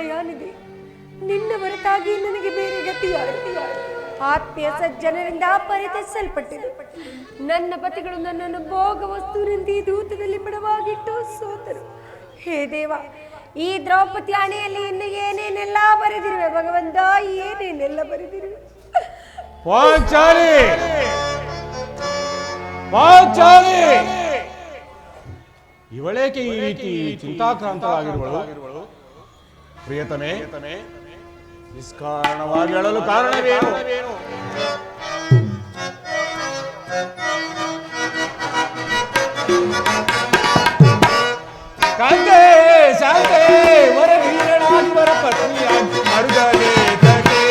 ದಯಾನಿಧಿ, ನಿನ್ನ ಹೊರತಾಗಿ ನನಗೆ ಬೇರೆ ಗತಿಯಾರು. ಆತ್ಮೀಯ ಸಜ್ಜನರಿಂದ ಪರಿತರಿಸಲ್ಪಟ್ಟಿದೆ. ನನ್ನ ಪತಿಗಳು ನನ್ನನ್ನು ಭೋಗ ವಸ್ತುವಿನಿಂದ ಈ ದೂತದಲ್ಲಿ ಬಡವಾಗಿಟ್ಟು ಸೋತರು. ಹೇ ದೇವ, ಈ ದ್ರೌಪದಿ ಆಣೆಯಲ್ಲಿ ಇನ್ನು ಏನೇನೆಲ್ಲ ಬರೆದಿರುವೆ ಭಗವಂತ, ಏನೇನೆಲ್ಲ ಬರೆದಿರುವೆ. ಇವಳೇಕೆ ಈ ರೀತಿ ಚಿಂತಾಕ್ರಾಂತರಾಗಿರುವಳು? ಪ್ರಿಯತಮೆ, ನಿಷ್ಕಾರಣವಾಗಿ ಅಳಲು ಕಾರಣವೇನು? ಕಾಂತೆ ಶಾಂತೆ ವರ ವೀರನಾಗಿ ವರ ಪತ್ನಿಯಾಗಿ ಮರುಗಲೇ ತಗೆ.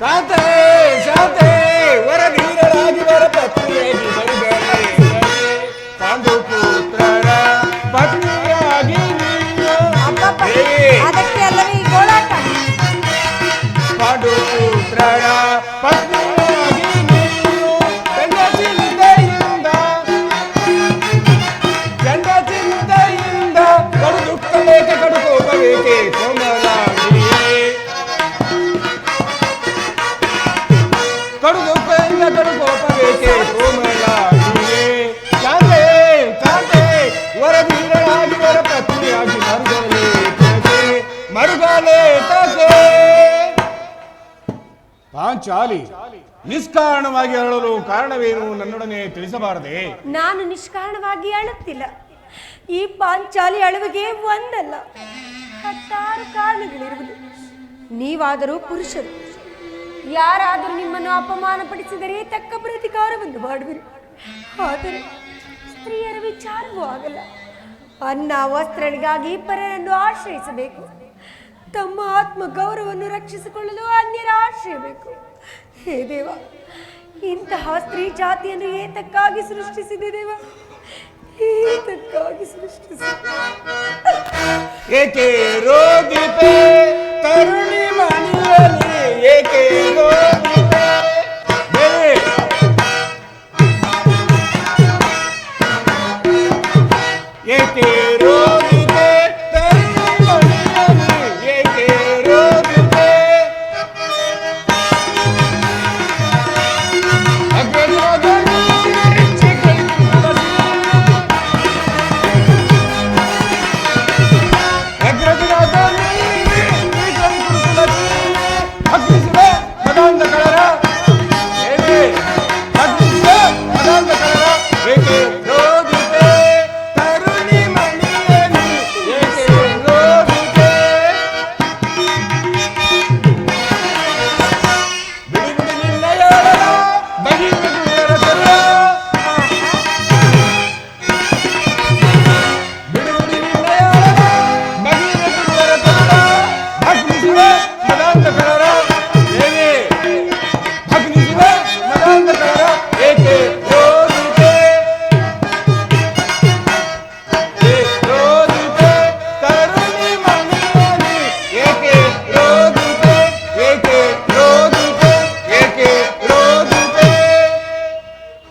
ಕಾಂತೆ ಶಾಂತೆ ವರ ವೀರನಾಗಿ ವರ ಪತ್ನಿಯಾಗಿ ಮರುಗಲೇ ತಗೆ. ಪಾಂಡು ಪುತ್ರರ ಪತ್ನಿಯಾಗಿ ಅದಕ್ಕೆ ಅಲ್ಲವೇ ಈ ಗೋಳಾಟ. ಪಾಂಡು ಪುತ್ರರ ಪತ್ನಿ ಪಾಂಚಾಲಿ, ನಿಷ್ಕಾರಣವಾಗಿ ಅಳಲು ಕಾರಣವೇನು ನನ್ನೊಡನೆ ತಿಳಿಸಬಾರದೆ? ನಾನು ನಿಷ್ಕಾರಣವಾಗಿ ಅಳುತ್ತಿಲ್ಲ. ಈ ಪಾಂಚಾಲಿ ಅಳುವಿಗೆ ಒಂದಲ್ಲ, 10 ಕಾರಣಗಳಿರುವುದು. ನೀವಾದರೂ ಪುರುಷರು, ಯಾರಾದರೂ ನಿಮ್ಮನ್ನು ಅಪಮಾನಪಡಿಸಿದರೆ ತಕ್ಕ ಪ್ರತಿಕಾರವನ್ನು ಮಾಡುವಿರಿ. ಆದರೆ ಸ್ತ್ರೀಯರ ವಿಚಾರವೂ ಆಗಲ್ಲ. ಅನ್ನ ವಸ್ತ್ರಗಳಿಗಾಗಿ ಪರರನ್ನು ಆಶ್ರಯಿಸಬೇಕು. ತಮ್ಮ ಆತ್ಮ ಗೌರವವನ್ನು ರಕ್ಷಿಸಿಕೊಳ್ಳಲು ಅನ್ಯರ ಆಶ್ರಯ ಬೇಕು. ಹೇ ದೇವ, ಇಂತಹ ಸ್ತ್ರೀ ಜಾತಿಯನ್ನು ಏತಕ್ಕಾಗಿ ಸೃಷ್ಟಿಸಿದೆ ದೇವ? ಏತಕ್ಕಾಗಿ ಸೃಷ್ಟಿಸಿದೆ? ಏಕೆ ರೋಗಿಪೆ ತರುಣಿ ಮನೆಯಲ್ಲಿ ಏಕೆ ರೋಗಿಪೆ? ಏಕೆ ರೋಗಿಪೆ ತರುಣಿ ಮನೆಯಲ್ಲಿ ಏಕೆ ರೋಗಿಪೆ?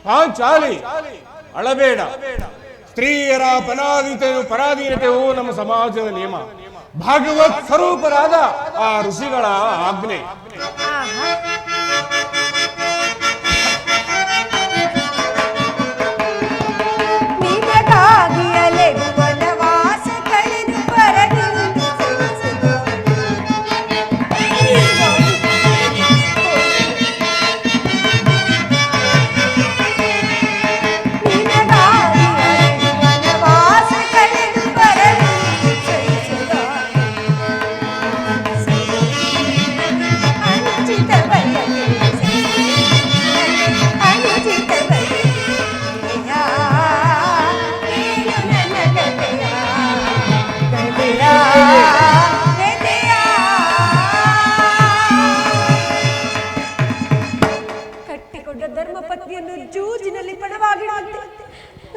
ಪಾಂಚಾಲಿ, ಅಳಬೇಡ. ಸ್ತ್ರೀಯರ ಪರಾಧೀನತೆಯು ನಮ್ಮ ಸಮಾಜದ ನಿಯಮ. ಭಾಗವತ್ ಸ್ವರೂಪರಾದ ಆ ಋಷಿಗಳ ಆಜ್ಞೆ. ಧರ್ಮಪತ್ನಿಯನ್ನು ಜೂಜಿನಲ್ಲಿ ಪಣವಾಗಿಡುವಂತೆ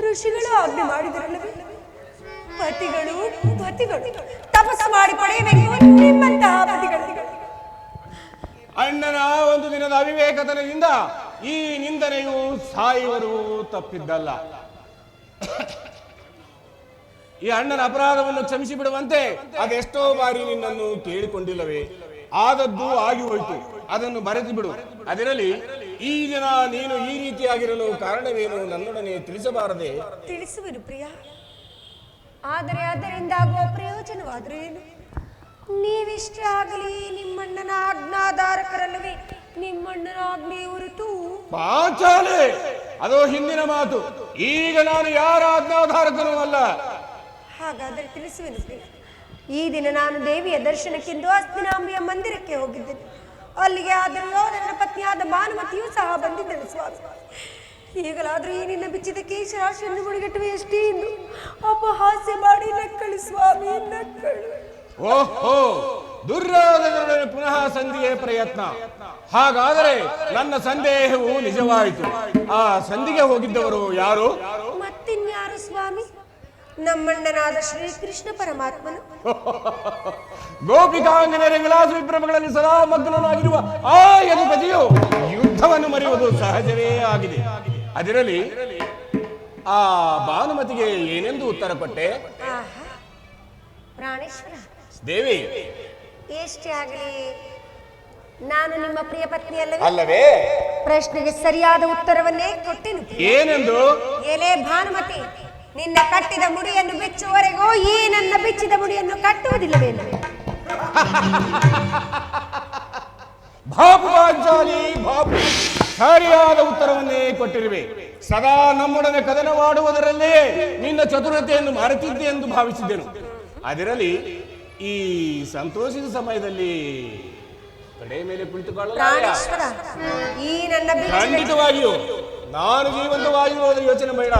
ಋಷಿಗಳು ಆಜ್ಞೆ ಮಾಡಿದರಲ್ಲವೇ? ಪತಿಗಳು ತಪಸ್ಸು ಮಾಡಿ ಪಡೆಯಬೇಕು ನಿಮ್ಮಂತಹ ಪತಿಗಳು. ಅಣ್ಣನ ಒಂದು ದಿನದ ಅವಿವೇಕತನದಿಂದ ಈ ನಿಂದನೆಯು ಸಾಯುವರು ತಪ್ಪಿದ್ದಲ್ಲ. ಈ ಅಣ್ಣನ ಅಪರಾಧವನ್ನು ಕ್ಷಮಿಸಿ ಬಿಡುವಂತೆ ಅದೆಷ್ಟೋ ಬಾರಿ ನಿನ್ನನ್ನು ಕೇಳಿಕೊಂಡಿಲ್ಲವೇ? ಆದದ್ದು ಆಗಿ ಹೋಯಿತು, ಅದನ್ನು ಮರೆತು ಬಿಡು. ಅದರಲ್ಲಿ ಈ ದಿನ ನೀನು ಈ ರೀತಿಯಾಗಿರಲು ಕಾರಣವೇನು ನನ್ನೊಡನೆ ತಿಳಿಸಬಾರದೆ? ತಿಳಿಸುವೆನು ಪ್ರಿಯ, ಆದರೆ ಅದರಿಂದ ಆಗುವ ಪ್ರಯೋಜನವಾದರೂ ಏನು? ನೀವಿಷ್ಟೇ ಆಗಲಿ ನಿಮ್ಮಣ್ಣನ ಆಜ್ಞಾಧಾರಕರಲ್ಲವೇ? ನಿಮ್ಮಣ್ಣನ ಆಜ್ಞೆ ಹೊರತು ಪಾಂಚಾಲೆ, ಅದು ಹಿಂದಿನ ಮಾತು. ಈಗ ನಾನು ಯಾರ ಆಜ್ಞಾಧಾರಕನೂ ಅಲ್ಲ. ಹಾಗಾದರೆ ತಿಳಿಸುವೆನು ಪ್ರಿಯ. ಈ ದಿನ ನಾನು ದೇವಿಯ ದರ್ಶನಕ್ಕೆಂದು ಹಸ್ತಿನಾಂಬಿಯ ಮಂದಿರಕ್ಕೆ ಹೋಗಿದ್ದೇನೆ. ಅಲ್ಲಿಗೆ ಆದರೂ ನನ್ನ ಪತ್ನಿಯಾದ ಭಾನುಮತಿಯೂ ಸಹ ಬಂದಿದ್ದಳು ಸ್ವಾಮಿ. ಈಗಲಾದರೂ ಈ ನಿನ್ನ ಬಿಚ್ಚಿದ ಕೇಶರಾಶಿಯನ್ನು ಮುಡಿಗಟ್ಟುವೆ ಎಷ್ಟೇ ಎಂದು ಅಪಹಾಸ್ಯ ಮಾಡಿ ನಕ್ಕಳು ಸ್ವಾಮಿ, ನಕ್ಕಳು. ಓಹೋ, ದುರ್ಯೋಧನರೊಡನೆ ಪುನಃ ಸಂಧಿಗೆ ಪ್ರಯತ್ನ. ಹಾಗಾದರೆ ನನ್ನ ಸಂದೇಹವು ನಿಜವಾಯಿತು. ಆ ಸಂಧಿಗೆ ಹೋಗಿದ್ದವರು ಯಾರು? ಮತ್ತಿನ್ಯಾರು ಸ್ವಾಮಿ? ನಮ್ಮಣ್ಣನಾದ ಶ್ರೀಕೃಷ್ಣ ಪರಮಾತ್ಮನು. ಗೋಪಿಕಾಂಗನೆಯರ ವಿಲಾಸ ವಿಭ್ರಮಗಳಲ್ಲಿ ಸದಾ ಮಗ್ನನಾಗಿರುವ ಆ ಯದುಪತಿಯು ಯುದ್ಧವನ್ನು ಮರೆಯುವುದು ಸಹಜವೇ ಆಗಿದೆ. ಅದರಲ್ಲಿ ಆ ಭಾನುಮತಿಗೆ ಏನೆಂದು ಉತ್ತರ ಕೊಟ್ಟೆ? ಪ್ರಾಣೇಶ್ವರ ದೇವಿ, ಎಷ್ಟೇ ಆಗಲಿ ನಾನು ನಿಮ್ಮ ಪ್ರಿಯ ಪತ್ನಿ ಅಲ್ಲವೇ? ಪ್ರಶ್ನೆಗೆ ಸರಿಯಾದ ಉತ್ತರವನ್ನೇ ಕೊಟ್ಟೆನು. ಏನೆಂದು? ಎಲೆ ಭಾನುಮತಿ, ನಿನ್ನ ಕಟ್ಟಿದ ಮುಡಿಯನ್ನು ಬಿಚ್ಚುವವರೆಗೂ ಈ ನನ್ನ ಬಿಚ್ಚಿದ ಮುಡಿಯನ್ನು ಕಟ್ಟುವುದಿಲ್ಲವೇನು? ಬಾಪು ಪಾಂಚಾಲಿ, ಬಾಪು ಸರಿಯಾದ ಉತ್ತರವನ್ನೇ ಕೊಟ್ಟಿರುವೆ. ಸದಾ ನಮ್ಮೊಡನೆ ಕದನವಾಡುವುದರಲ್ಲೇ ನಿನ್ನ ಚತುರತೆಯನ್ನು ಮರೆತಿದ್ದೆ ಎಂದು ಭಾವಿಸಿದ್ದೆನು. ಅದರಲ್ಲಿ ಈ ಸಂತೋಷದ ಸಮಯದಲ್ಲಿ ಕಡೆ ಮೇಲೆ ಕುಳಿತುಕೊಳ್ಳಲು ಈ ನನ್ನ ಖಂಡಿತವಾಗಿಯೂ ನಾನು ಜೀವಂತವಾಗಿರುವುದರ ಯೋಚನೆ ಬೇಡ.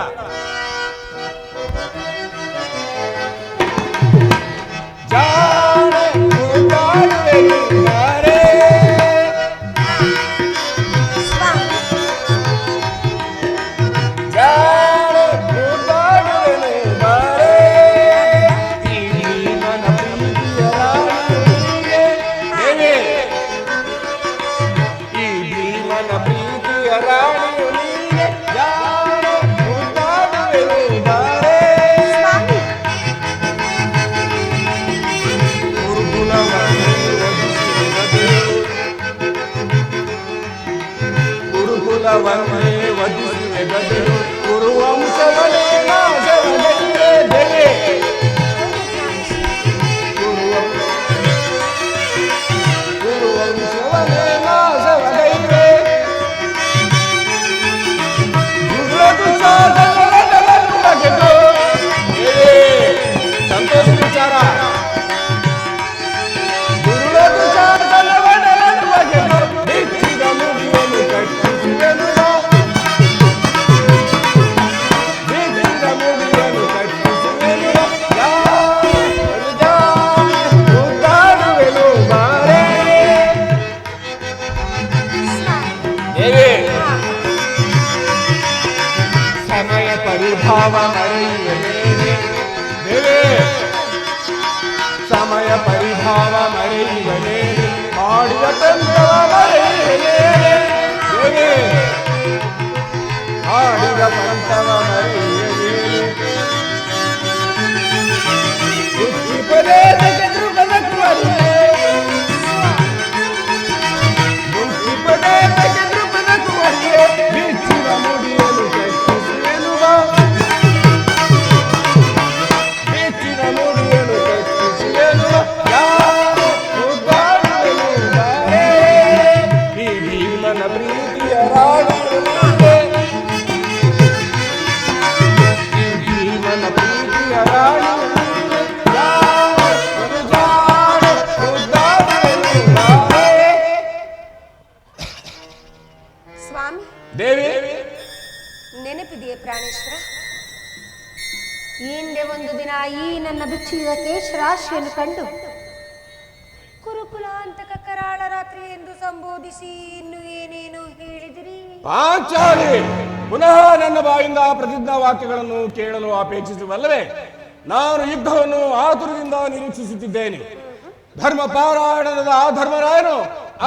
ಸಮಯ ಪರಿಭಾವ ಮರೆಯುವನೇ, ಮಾಡಿದ ತಂತ್ರವ ಮರೆಯುವನೇ, ಮಾಡಿದ ಪಂಥವ ಮರೆಯುವನೇ, ಉಪದೇಶಕ್ಕೆ ಧ್ರುವನಕ್ಕುವನೇ, ಉಪದೇಶಕ್ಕೆ ಧ್ರುವನಕ್ಕುವನೇ, ಬಿಚ್ಚಿದ ಮುಡಿಯಲು ಕಟ್ಟಿಸುವೆನುವ, ಬಿಚ್ಚಿದ ಮುಡಿಯಲು ಕಟ್ಟಿಸುವೆನುವ, ಯಾರು ಉದ್ದಾಡುವೆನು ಬಾರೇ, ಈ ಭೀಮನ ಪ್ರೀತಿಯ ರಾಣಿಯು ನೀನೆ, ಈ ಭೀಮನ ಪ್ರೀತಿಯ ರಾಣಿಯು ನೀನೆ, ಯಾರು ಉದ್ದಾಡು ಉದ್ದಾಡುವೆನು ಬಾರೇ. ಸ್ವಾಮಿ ದೇವಿ, ನೆನಪಿದೆಯೇ ಪ್ರಾಣೇಶ್ವರ? ಹಿಂದೆ ಒಂದು ದಿನ ಈ ನನ್ನ ಬಿಚ್ಚಿದ ಕೇಶರಾಶಿಯನ್ನು ಕಂಡು ಕುರುಕುಲಾಂತಕ ಕರಾಳ ರಾತ್ರಿ ಎಂದು ಸಂಬೋಧಿಸಿ ಇನ್ನು ಏನೇನು ಹೇಳಿದಿರಿ? ಪಾಂಚಾಲಿ, ಪುನಃ ನನ್ನ ಬಾಯಿಂದ ಪ್ರತಿಜ್ಞಾ ವಾಕ್ಯಗಳನ್ನು ಕೇಳಲು ಅಪೇಕ್ಷಿಸುವಲ್ಲವೇ? ನಾನು ಯುದ್ಧವನ್ನು ಆತುರದಿಂದ ನಿರೀಕ್ಷಿಸುತ್ತಿದ್ದೇನೆ. ಧರ್ಮ ಪಾರಾಯಣದ ಆ ಧರ್ಮರಾಯನು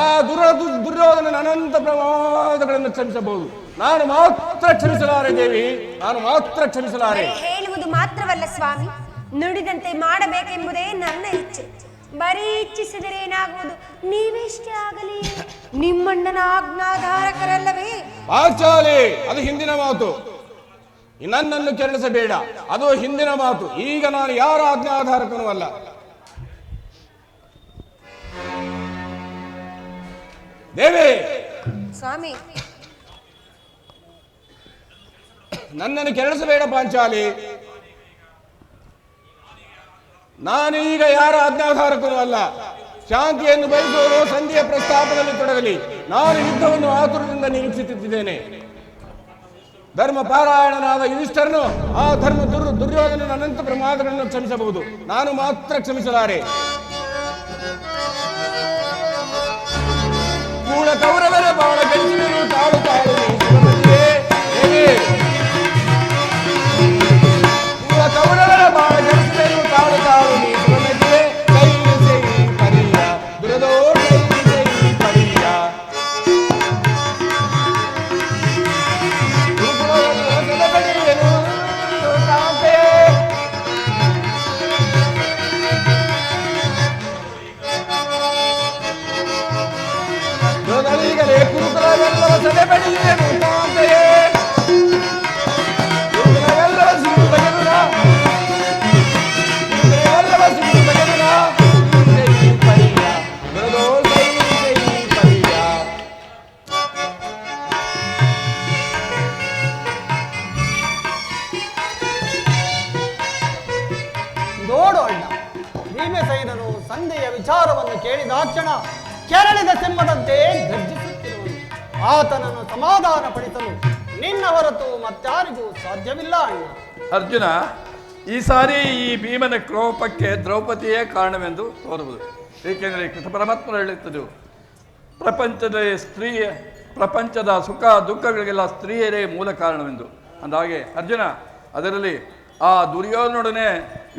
ಆ ದುರ್ಯೋಧನ ಅನಂತ ಪ್ರಮಾದಗಳನ್ನು ಕ್ಷಮಿಸಬಹುದು. ನಾನು ಮಾತ್ರ ಕ್ಷಮಿಸಲಾರೆ ದೇವಿ, ನಾನು ಮಾತ್ರ ಕ್ಷಮಿಸಲಾರೆ. ಹೇಳುವುದು ಮಾತ್ರವಲ್ಲ ಸ್ವಾಮಿ, ನುಡಿದಂತೆ ಮಾಡಬೇಕೆಂಬುದೇ ನನ್ನ ಇಚ್ಛೆ. ಬರೀ ಇಚ್ಛಿಸಿದರೆ ಏನಾಗುವುದು? ನೀವೆಷ್ಟೇ ಆಗಲಿ ನಿಮ್ಮಣ್ಣನ ಆಜ್ಞಾಧಾರಕರಲ್ಲವೇ? ಪಾಂಚಾಲಿ, ಅದು ಹಿಂದಿನ ಮಾತು. ನನ್ನನ್ನು ಕೆರಳಿಸಬೇಡ, ಅದು ಹಿಂದಿನ ಮಾತು. ಈಗ ನಾನು ಯಾರ ಆಜ್ಞಾಧಾರಕನೂ ಅಲ್ಲ. ದೇವಿ ಸ್ವಾಮಿ, ನನ್ನನ್ನು ಕೆರಳಿಸಬೇಡ ಪಾಂಚಾಲಿ. ನಾನೀಗ ಯಾರ ಆಜ್ಞಾಧಾರಕನೂ ಅಲ್ಲ. ಶಾಂತಿಯನ್ನು ಬಯಸುವವರು ಸಂಧಿಯ ಪ್ರಸ್ತಾಪದಲ್ಲಿ ತೊಡಗಲಿ. ನಾನು ಯುದ್ಧವನ್ನು ಆತುರದಿಂದ ನಿರೀಕ್ಷಿಸುತ್ತಿದ್ದೇನೆ. ಧರ್ಮ ಪಾರಾಯಣನಾದ ಯುಧಿಷ್ಠರನು ಆ ಧರ್ಮ ದುರ್ಯೋಧನನ ಅನಂತ ಪ್ರಮಾದಗಳನ್ನು ಕ್ಷಮಿಸಬಹುದು, ನಾನು ಮಾತ್ರ ಕ್ಷಮಿಸಲಾರೆ. ಕೂಳ ಕೌರವರ ಬಾಳ ಗೆಲ್ಲಿಸಿದರು ತಾಳು ತಾಳು ಕೂಳ ಕೌರವರ ಬಾಳ ಗೆಲ್ಲಿಸಿದರು ತಾಳು ತಾಳು ನೀ ಸುಮತಿಯೇ ಕೈ ಸೆಯಿ ಪರಿಯ ದುರದೋಷ ಸೆಯಿ ಪರಿಯ ಕುರುಕುಲವೆಲ್ಲವ ಸದೆಬಡಿಯೇನು ಕಾಂತೆಯೇ ಕುರುಕುಲವೆಲ್ಲವ ಸಿಗು ಬಗೆದುನ ಕುರುಕುಲವೆಲ್ಲವ ಸಿಗು ಬಗೆದುನ ಸೈ ಪರಿಯ ದುರದೋ ಸೈ ಪರಿಯ. ನೋಡು ಅಣ್ಣ, ಭೀಮಸೇನನು ಸಂಧಿಯ ವಿಚಾರವನ್ನು ಕೇಳಿದಾಕ್ಷಣ ಕೆರಳಿದ ಸಿಂಹದಂತೆ ಗರ್ಜಿಸುತ್ತಿರುವನು. ಆತನನ್ನು ಸಮಾಧಾನ ಪಡಿಸಲು ನಿನ್ನ ಹೊರತು ಮತ್ತಾರಿಗೂ ಸಾಧ್ಯವಿಲ್ಲ ಅಣ್ಣ. ಅರ್ಜುನ, ಈ ಸಾರಿ ಈ ಭೀಮನ ಕ್ರೋಪಕ್ಕೆ ದ್ರೌಪದಿಯೇ ಕಾರಣವೆಂದು ತೋರುವುದು. ಏಕೆಂದರೆ ಕೃಷ್ಣ ಪರಮಾತ್ಮ ಹೇಳುತ್ತದೆ, ಪ್ರಪಂಚದ ಸುಖ ದುಃಖಗಳಿಗೆಲ್ಲ ಸ್ತ್ರೀಯರೇ ಮೂಲ ಕಾರಣವೆಂದು. ಅಂದಾಗೆ ಅರ್ಜುನ, ಅದರಲ್ಲಿ ಆ ದುರ್ಯೋಧನೊಡನೆ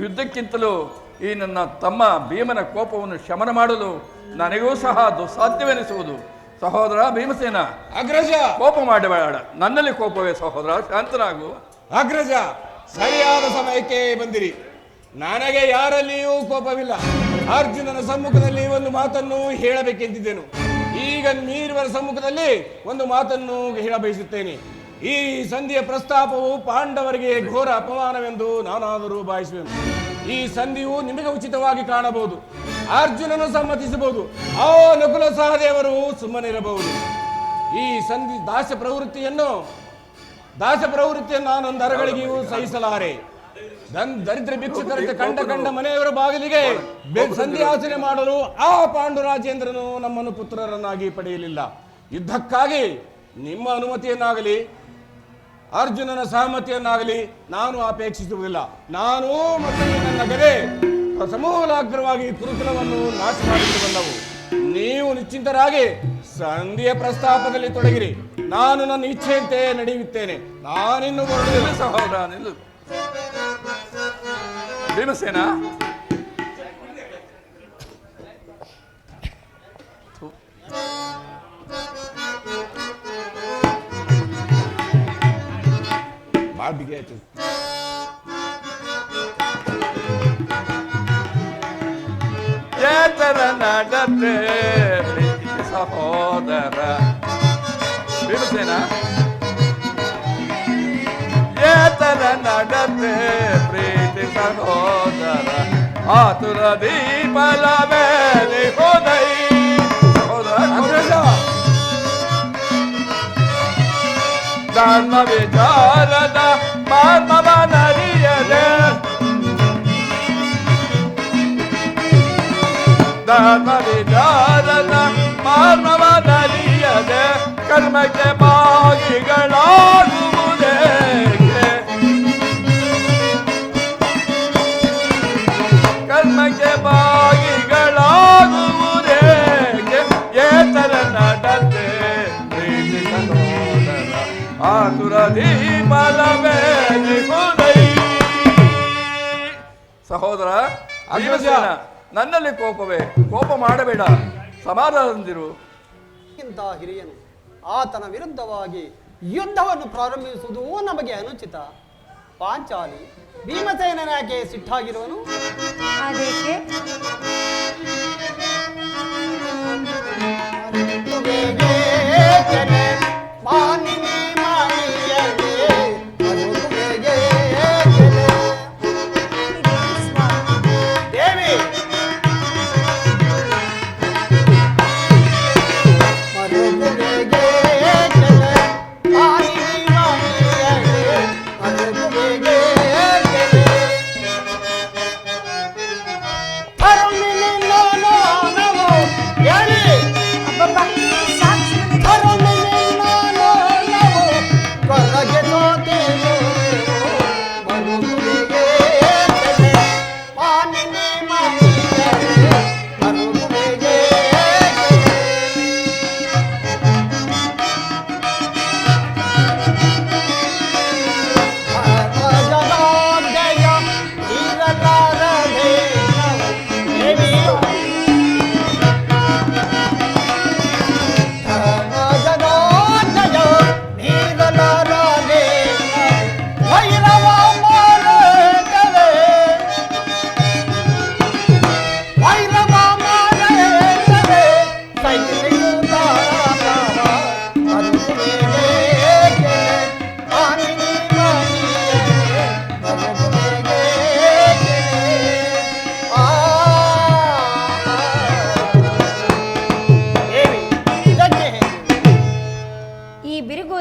ಯುದ್ಧಕ್ಕಿಂತಲೂ ಈ ನನ್ನ ತಮ್ಮ ಭೀಮನ ಕೋಪವನ್ನು ಶಮನ ಮಾಡಲು ನನಗೂ ಸಹ ದುಸ್ಸಾಧ್ಯವೆನಿಸುವುದು. ಸಹೋದರ ಭೀಮಸೇನ, ಅಗ್ರಜ ಕೋಪ ಮಾಡಬೇಡ. ನನ್ನಲ್ಲಿ ಕೋಪವೇ ಸಹೋದರ, ಶಾಂತನಾಗು. ಅಗ್ರಜ, ಸರಿಯಾದ ಸಮಯಕ್ಕೆ ಬಂದಿರಿ. ನನಗೆ ಯಾರಲ್ಲಿಯೂ ಕೋಪವಿಲ್ಲ. ಅರ್ಜುನನ ಸಮ್ಮುಖದಲ್ಲಿ ಒಂದು ಮಾತನ್ನು ಹೇಳಬೇಕೆಂದಿದ್ದೆನು. ಈಗ ನೀರುವರ ಸಮ್ಮುಖದಲ್ಲಿ ಒಂದು ಮಾತನ್ನು ಹೇಳಬಯಸುತ್ತೇನೆ. ಈ ಸಂಧಿಯ ಪ್ರಸ್ತಾಪವು ಪಾಂಡವರಿಗೆ ಘೋರ ಅಪಮಾನವೆಂದು ನಾನಾದರೂ ಭಾವಿಸುವೆನು. ಈ ಸಂಧಿಯು ನಿಮಗೆ ಉಚಿತವಾಗಿ ಕಾಣಬಹುದು, ಅರ್ಜುನನು ಸಮ್ಮತಿಸಬಹುದು, ಆ ನಕುಲ ಸಹದೇವರು ಸುಮ್ಮನಿರಬಹುದು. ಈ ಸಂಧಿ ದಾಸ ಪ್ರವೃತ್ತಿಯನ್ನು ನಾನೊಂದು ಅರಗಳಿಗೆಯೂ ಸಹಿಸಲಾರೆ. ದರಿದ್ರ ಭಿಕ್ಷುಕರಂತೆ ಕಂಡ ಮನೆಯವರ ಬಾಗಿಲಿಗೆ ಸಂಧಿ ಆಚರಣೆ ಮಾಡಲು ಆ ಪಾಂಡುರಾಜೇಂದ್ರನು ನಮ್ಮನ್ನು ಪುತ್ರರನ್ನಾಗಿ ಪಡೆಯಲಿಲ್ಲ. ಯುದ್ಧಕ್ಕಾಗಿ ನಿಮ್ಮ ಅನುಮತಿಯನ್ನಾಗಲಿ ಅರ್ಜುನನ ಸಹಮತಿಯನ್ನಾಗಲಿ ನಾನು ಅಪೇಕ್ಷಿಸುವುದಿಲ್ಲ. ನಾನು ಮತ್ತು ನನ್ನ ಗದೆ ಸಮೂಲಾಗ್ರವಾಗಿ ಕುರುಕುಲವನ್ನು ನಾಶ ಮಾಡಿಕೊಂಡು ಬಂದವು. ನೀವು ನಿಶ್ಚಿಂತರಾಗಿ ಸಂಧಿಯ ಪ್ರಸ್ತಾಪದಲ್ಲಿ ತೊಡಗಿರಿ. ನಾನು ನನ್ನ ಇಚ್ಛೆಯಂತೆ ನಡೆಯುತ್ತೇನೆ. ನಾನಿನ್ನು ಬರುವುದಿಲ್ಲ. ಸಹೋದರ ನಿಲ್ಲು. ಭೀಮಸೇನ, ಬಾಬಿಗೆ ಆಯ್ತು. ಏತರ ನಡತೆ ಸಹೋದರ ಭೀಮಸೇನ, ಏತರ ನಡತೆ ಪ್ರೀತಿ ಸಹೋದರ ಆತುರ ದೀಪಲ ಮೇಲೆ ಹೋದೈ. ಸಹೋದರ ಧರ್ಮ ವಿಚಾರದ ಮಾರ್ಮವನರಿಯದೆ ಧರ್ಮ ವಿಚಾರದ ಮಾರ್ಮವನರಿಯದೆ ಕರ್ಮಕ್ಕೆ ಭಾಗಿಗಳಾಗುವುದೇ ಕರ್ಮಕ್ಕೆ ಭಾಗಿಗಳಾಗುವುದೇ ಏತರ ನಡತೆ ಪ್ರೀತಿ ಸಹೋದರ ಆತುರದಿ ಬಲವೇ ಸಹೋದರ ಭೀಮಸೇನ, ನನ್ನಲ್ಲಿ ಕೋಪವೇ? ಕೋಪ ಮಾಡಬೇಡ, ಸಮಾಧಾನದಿಂದಿರು. ಇಂಥ ಹಿರಿಯನು ಆತನ ವಿರುದ್ಧವಾಗಿ ಯುದ್ಧವನ್ನು ಪ್ರಾರಂಭಿಸುವುದು ನಮಗೆ ಅನುಚಿತ. ಪಾಂಚಾಲಿ, ಭೀಮಸೇನನ ಯಾಕೆ ಸಿಟ್ಟಾಗಿರುವನು? ಅದಕ್ಕೆ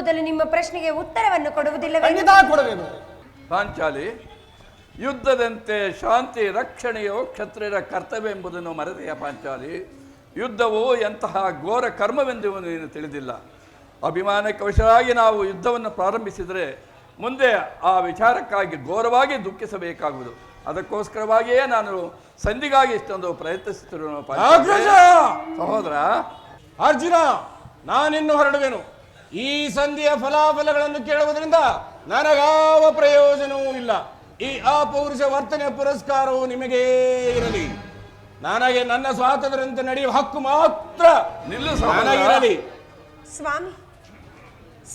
ದೇವಿ ನಿಮ್ಮ ಪ್ರಶ್ನೆಗೆ ಉತ್ತರವನ್ನು ಕೊಡುವುದಿಲ್ಲವೇ? ಖಂಡಿತ ಕೊಡಬೇಕು. ಪಾಂಚಾಲಿ, ಯುದ್ಧದಂತೆ ಶಾಂತಿ ರಕ್ಷಣೆಯು ಕ್ಷತ್ರಿಯರ ಕರ್ತವ್ಯ ಎಂಬುದನ್ನು ಮರೆತೆಯ ಪಾಂಚಾಲಿ? ಯುದ್ಧವು ಎಂತಹ ಘೋರ ಕರ್ಮವೆಂದು ನೀನು ತಿಳಿದಿಲ್ಲ. ಅಭಿಮಾನಕ್ಕೆ ವಶರಾಗಿ ನಾವು ಯುದ್ಧವನ್ನು ಪ್ರಾರಂಭಿಸಿದರೆ ಮುಂದೆ ಆ ವಿಚಾರಕ್ಕಾಗಿ ಘೋರವಾಗಿ ದುಃಖಿಸಬೇಕಾಗುವುದು. ಅದಕ್ಕೋಸ್ಕರವಾಗಿಯೇ ನಾನು ಸಂಧಿಗಾಗಿ ಇಷ್ಟೊಂದು ಪ್ರಯತ್ನಿಸುತ್ತಿರುವ ಸಹೋದರ ಅರ್ಜುನ, ನಾನಿನ್ನು ಹೊರಡುವೆನು. ಈ ಸಂಧಿಯ ಫಲಾಫಲಗಳನ್ನು ಕೇಳುವುದರಿಂದ ನನಗಾವ ಪ್ರಯೋಜನವೂ ಇಲ್ಲ. ಈ ಅಪೌರುಷ ವರ್ತನೆಯ ಪುರಸ್ಕಾರವು ನಿಮಗೇ ಇರಲಿ. ನನಗೆ ನನ್ನ ಸ್ವಾತಂತ್ರ್ಯಂತೆ ನಡೆಯುವ ಹಕ್ಕು ಮಾತ್ರ ನನಗಿರಲಿ. ಸ್ವಾಮಿ,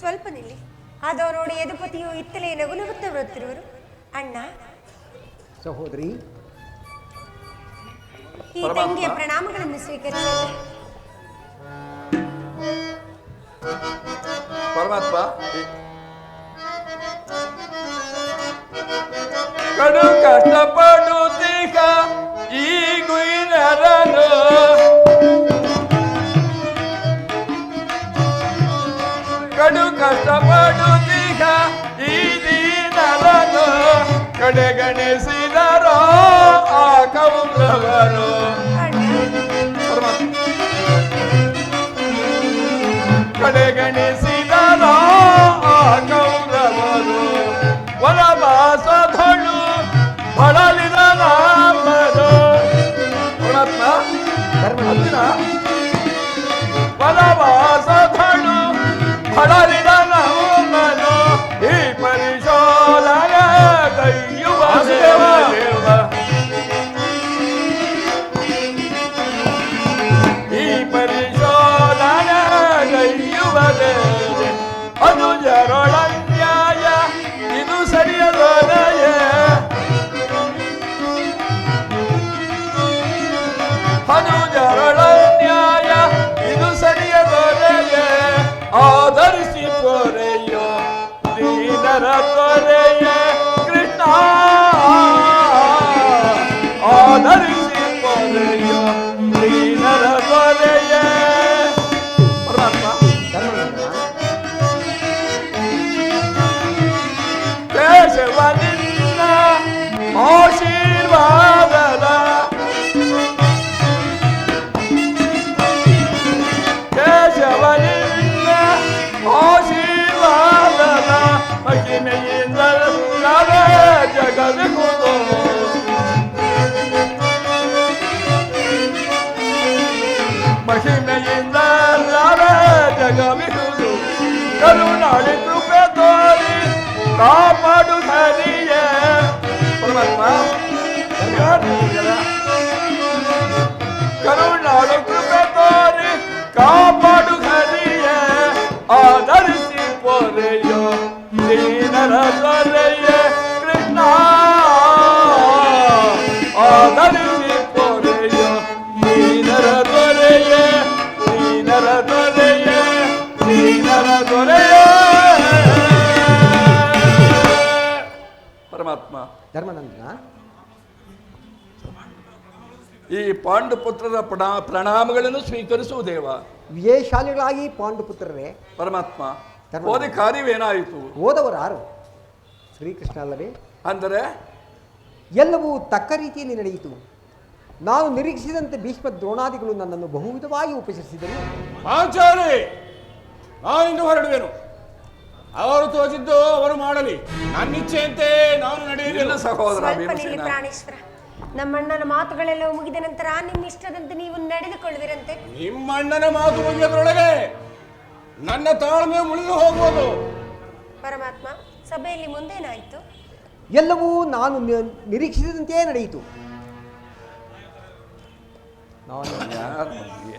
ಸ್ವಲ್ಪ ನಿಲ್ಲಿ. ಅದೋ ನೋಡಿ, ಯದುಪತಿಯು ಇತ್ತಲೇ ನಗು ನಗುತ್ತಾ ಬರುತ್ತಿರುವರು. ಅಣ್ಣ, ಸಹೋದರಿ, ಈ ತಂಗಿಯ ಪ್ರಣಾಮಗಳನ್ನು ಸ್ವೀಕರಿಸಿ. ಪರಮಾತ್ಮ, ಕಡು ಕಷ್ಟಪಡುತ್ತೀಗ ಈ ಗುಯಿನರನು, ಕಡು ಕಷ್ಟಪಡುತ್ತೀಗ ಈ ದೀನರನು, ಕಡೆಗಣಿಸಿದರೋ ಆ ಕೌರವರು. ಕಡೆಗಣಿಸಿದರೋ ಆ ಕೌರವರು, ವನವಾಸಧಳು ಬಳಲಿದ ರಾಮರು. ಅರ್ಜುನ, ವನವಾಸಧಳು ಬಳಲಿದ ರಾಮನು, ಈ ಪರಿಶೋಧನೆ ಕೈಯುವ ದೇವ, ಈ ಪರಿಶೋಧನೆ ಕೈಯುವ ದೇವ. ಅದು ಜರೊಳನ್ಯಾಯ, ಇದು ಸರಿಯದೊರೆಯೇ. ಅದು ಜರೊಳನ್ಯಾಯ, ಇದು ಸರಿಯದೊರೆಯೇ. ಆಧರಿಸಿ ಪೊರೆಯೋ ದೀನರ ತೊರೆಯೇ ಕೃಷ್ಣ, ಆಧರಿಸಿ ಪೊರೆಯೋ ದೀನರ ತೊರೆಯೇ. ಕೇಶವ ನಿನ್ನ ಆಶೀರ್ವಾದದ, ಕೇಶವ ನಿನ್ನ ಆಶೀರ್ವಾದದ ಮಹಿಮೆಯಿಂದ ಜಗವಿಗುವುದು. ಮಹಿಮೆಯಿಂದ ಜಗವಿಗುವುದು. ಕರುಣಾಳಿ ಕೃಪೆ ತೋರಿ ಕಾಪಾಡು ಹರಿಯೇ. ಪರಮಾತ್ಮ, ಕರುಣಾಳು ಕೃಪೆ ತೋರಿ ಕಾಪಾಡು ಹರಿಯೇ. ಆಧರಿಸಿ ಪೊರೆ ಪರಮಾತ್ಮ, ಧರ್ಮನಂದನ, ಈ ಪಾಂಡುಪುತ್ರರ ಪ್ರಣಾಮಗಳನ್ನು ಸ್ವೀಕರಿಸುವ ದೇವ. ವಿಜಯಶಾಲಿಗಳಾಗಿ ಪಾಂಡುಪುತ್ರರೇ. ಪರಮಾತ್ಮ, ಧರ್ಮ. ಹೋದ ಕಾರ್ಯವೇನಾಯಿತು? ಹೋದವರು ಯಾರು? ಶ್ರೀಕೃಷ್ಣ ಅಲ್ಲವೇ? ಅಂದರೆ ಎಲ್ಲವೂ ತಕ್ಕ ರೀತಿಯಲ್ಲಿ ನಡೆಯಿತು. ನಾನು ನಿರೀಕ್ಷಿಸಿದಂತೆ ಭೀಷ್ಮ ದ್ರೋಣಾದಿಗಳು ನನ್ನನ್ನು ಬಹುವಿಧವಾಗಿ ಉಪಚರಿಸಿದರು. ಪಾಂಚಾಲಿ, ನಾನಿನ್ನು ಹೊರಡುವೆನು. ಅವರು ತೋಚಿದ್ದು ಅವರು ಮಾಡಲಿ, ನನ್ನಿಚ್ಛೆಯಂತೆ ನಾನು ನಡೆಯುವುದಿಲ್ಲ. ಸಹೋದರ ಸ್ವಲ್ಪ ನಿಲ್ಲಿ ಭೀಮಸೇನ, ಪ್ರಾಣೇಶ್ವರ. ನಮ್ಮಣ್ಣನ ಮಾತುಗಳೆಲ್ಲ ಮುಗಿದ ನಂತರ ನಿಮ್ಮ ಇಷ್ಟದಂತೆ ನೀವು ನಡೆದುಕೊಳ್ಳುವಿರಂತೆ. ನಿಮ್ಮಣ್ಣನ ಮಾತು ಮುಗಿಯೋದ್ರೊಳಗೆ ನನ್ನ ತಾಳ್ಮೆ ಮುಳಿದು ಹೋಗುವುದು. ಪರಮಾತ್ಮ, ಸಭೆಯಲ್ಲಿ ಮುಂದೇನಾಯಿತು? ಎಲ್ಲವೂ ನಾನು ನಿರೀಕ್ಷಿಸಿದಂತೆಯೇ ನಡೆಯಿತು.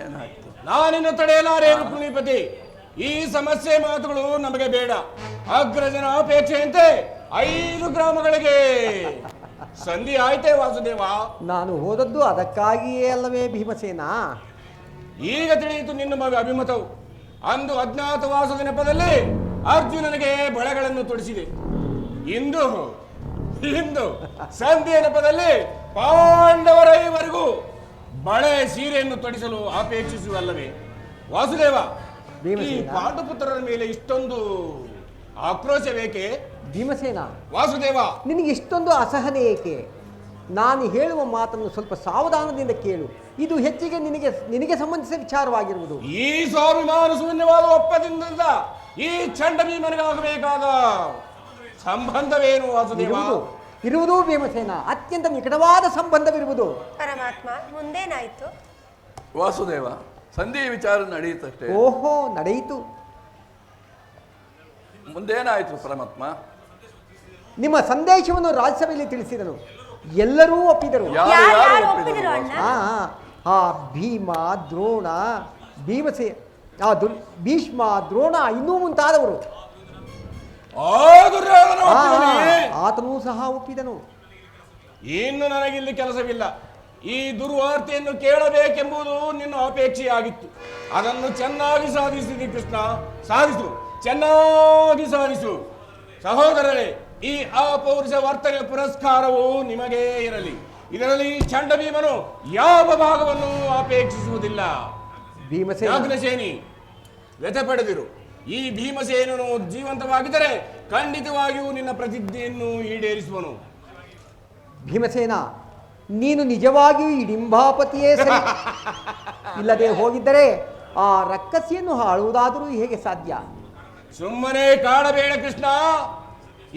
ಏನಾಯ್ತು? ನಾನಿನ್ನು ತಡೆಯಲಾರೆ ರುಕ್ಮಿಣೀಪತಿ. ಈ ಸಮಸ್ಯೆ ಮಾತುಗಳು ನಮಗೆ ಬೇಡ. ಅಗ್ರಜನ ಅಪೇಕ್ಷೆಯಂತೆ 5 ಗ್ರಾಮಗಳಿಗೆ ಸಂಧಿ ಆಯ್ತೇ ವಾಸುದೇವ? ನಾನು ಹೋದದ್ದು ಅದಕ್ಕಾಗಿಯೇ ಅಲ್ಲವೇ ಭೀಮಸೇನ? ಈಗ ತಿಳಿಯಿತು ನಿನ್ನ ಅಭಿಮತವು. ಅಂದು ಅಜ್ಞಾತವಾಸದ ನೆಪದಲ್ಲಿ ಅರ್ಜುನನಿಗೆ ಬಳೆಗಳನ್ನು ತೊಡಿಸಿದೆ. ಇಂದು ಸಂಧಿಯ ನೆಪದಲ್ಲಿ ಪಾಂಡವರ ಈವರೆಗೂ ಬಳೆ ಸೀರೆಯನ್ನು ತೊಡಿಸಲು ಅಪೇಕ್ಷಿಸುವಲ್ಲವೇ ವಾಸುದೇವ? ಈ ಪಾಂಡುಪುತ್ರರ ಮೇಲೆ ಇಷ್ಟೊಂದು ಆಕ್ರೋಶ ಬೇಕೆ ಭೀಮಸೇನ? ವಾಸುದೇವ, ನಿನಗೆ ಇಷ್ಟೊಂದು ಅಸಹನೆ ಏಕೆ? ನಾನು ಹೇಳುವ ಮಾತನ್ನು ಸ್ವಲ್ಪ ಸಾವಧಾನದಿಂದ ಕೇಳು. ಇದು ಹೆಚ್ಚಿಗೆ ನಿನಗೆ ಸಂಬಂಧಿಸಿದ ವಿಚಾರವಾಗಿರುವುದು. ಈ ಸ್ವಾಭಿಮಾನ ಶೂನ್ಯವಾದ ಒಪ್ಪದಿಂದ ಈ ಚಂಡ ಭೀಮನಿಗಾಗಬೇಕಾದ ಸಂಬಂಧವೇನು ವಾಸುದೇವ? ಇರುವುದು ಭೀಮಸೇನ, ಅತ್ಯಂತ ನಿಕಟವಾದ ಸಂಬಂಧವಿರುವುದು. ಪರಮಾತ್ಮ, ಮುಂದೇನಾಯಿತು? ವಾಸುದೇವ, ಸಂಧಿ ವಿಚಾರ ನಡೆಯುತ್ತಷ್ಟೇ. ಓಹೋ, ನಡೆಯಿತು. ಮುಂದೇನಾಯಿತು ಪರಮಾತ್ಮ? ನಿಮ್ಮ ಸಂದೇಶವನ್ನು ರಾಜ್ಯಸಭೆಯಲ್ಲಿ ತಿಳಿಸಿದನು. ಎಲ್ಲರೂ ಒಪ್ಪಿದರು. ಯಾರು ಒಪ್ಪಿದರು ಅಣ್ಣ? ಆ ಭೀಮ, ದ್ರೋಣ, ಭೀಷ್ಮ, ದ್ರೋಣ ಇನ್ನೂ ಮುಂತಾದವರು. ಆತನೂ ಸಹ ಒಪ್ಪಿದನು. ಇನ್ನು ನನಗಿಲ್ಲಿ ಕೆಲಸವಿಲ್ಲ. ಈ ದುರ್ವಾರ್ತೆಯನ್ನು ಕೇಳಬೇಕೆಂಬುದು ನಿನ್ನ ಅಪೇಕ್ಷೆಯಾಗಿತ್ತು. ಅದನ್ನು ಚೆನ್ನಾಗಿ ಸಾಧಿಸಿದಿ ಕೃಷ್ಣ. ಸಾಧಿಸು, ಚೆನ್ನಾಗಿ ಸಾಧಿಸು. ಸಹೋದರರೇ, ಈ ಅಪೌರುಷ ವರ್ತನೆ ಪುರಸ್ಕಾರವು ನಿಮಗೇ ಇರಲಿ. ಇದರಲ್ಲಿ ಚಂಡ ಭೀಮನು ಯಾವ ಭಾಗವನ್ನು ಅಪೇಕ್ಷಿಸುವುದಿಲ್ಲ. ಯಾಜ್ಞಸೇನಿ, ವ್ಯಥೆ ಪಡೆದಿರು. ಈ ಭೀಮಸೇನನು ಜೀವಂತವಾಗಿದ್ದರೆ ಖಂಡಿತವಾಗಿಯೂ ನಿನ್ನ ಪ್ರತಿಜ್ಞೆಯನ್ನು ಈಡೇರಿಸುವನು. ಭೀಮಸೇನ, ನೀನು ನಿಜವಾಗಿಯೂ ಇಡಿಂಬಾಪತಿಯೇ ಸರಿ. ಇಲ್ಲದೆ ಹೋಗಿದ್ದರೆ ಆ ರಕ್ಕಸಿಯನ್ನು ಆಳುವುದಾದರೂ ಹೇಗೆ ಸಾಧ್ಯ? ಸುಮ್ಮನೆ ಕಾಡಬೇಡ ಕೃಷ್ಣ.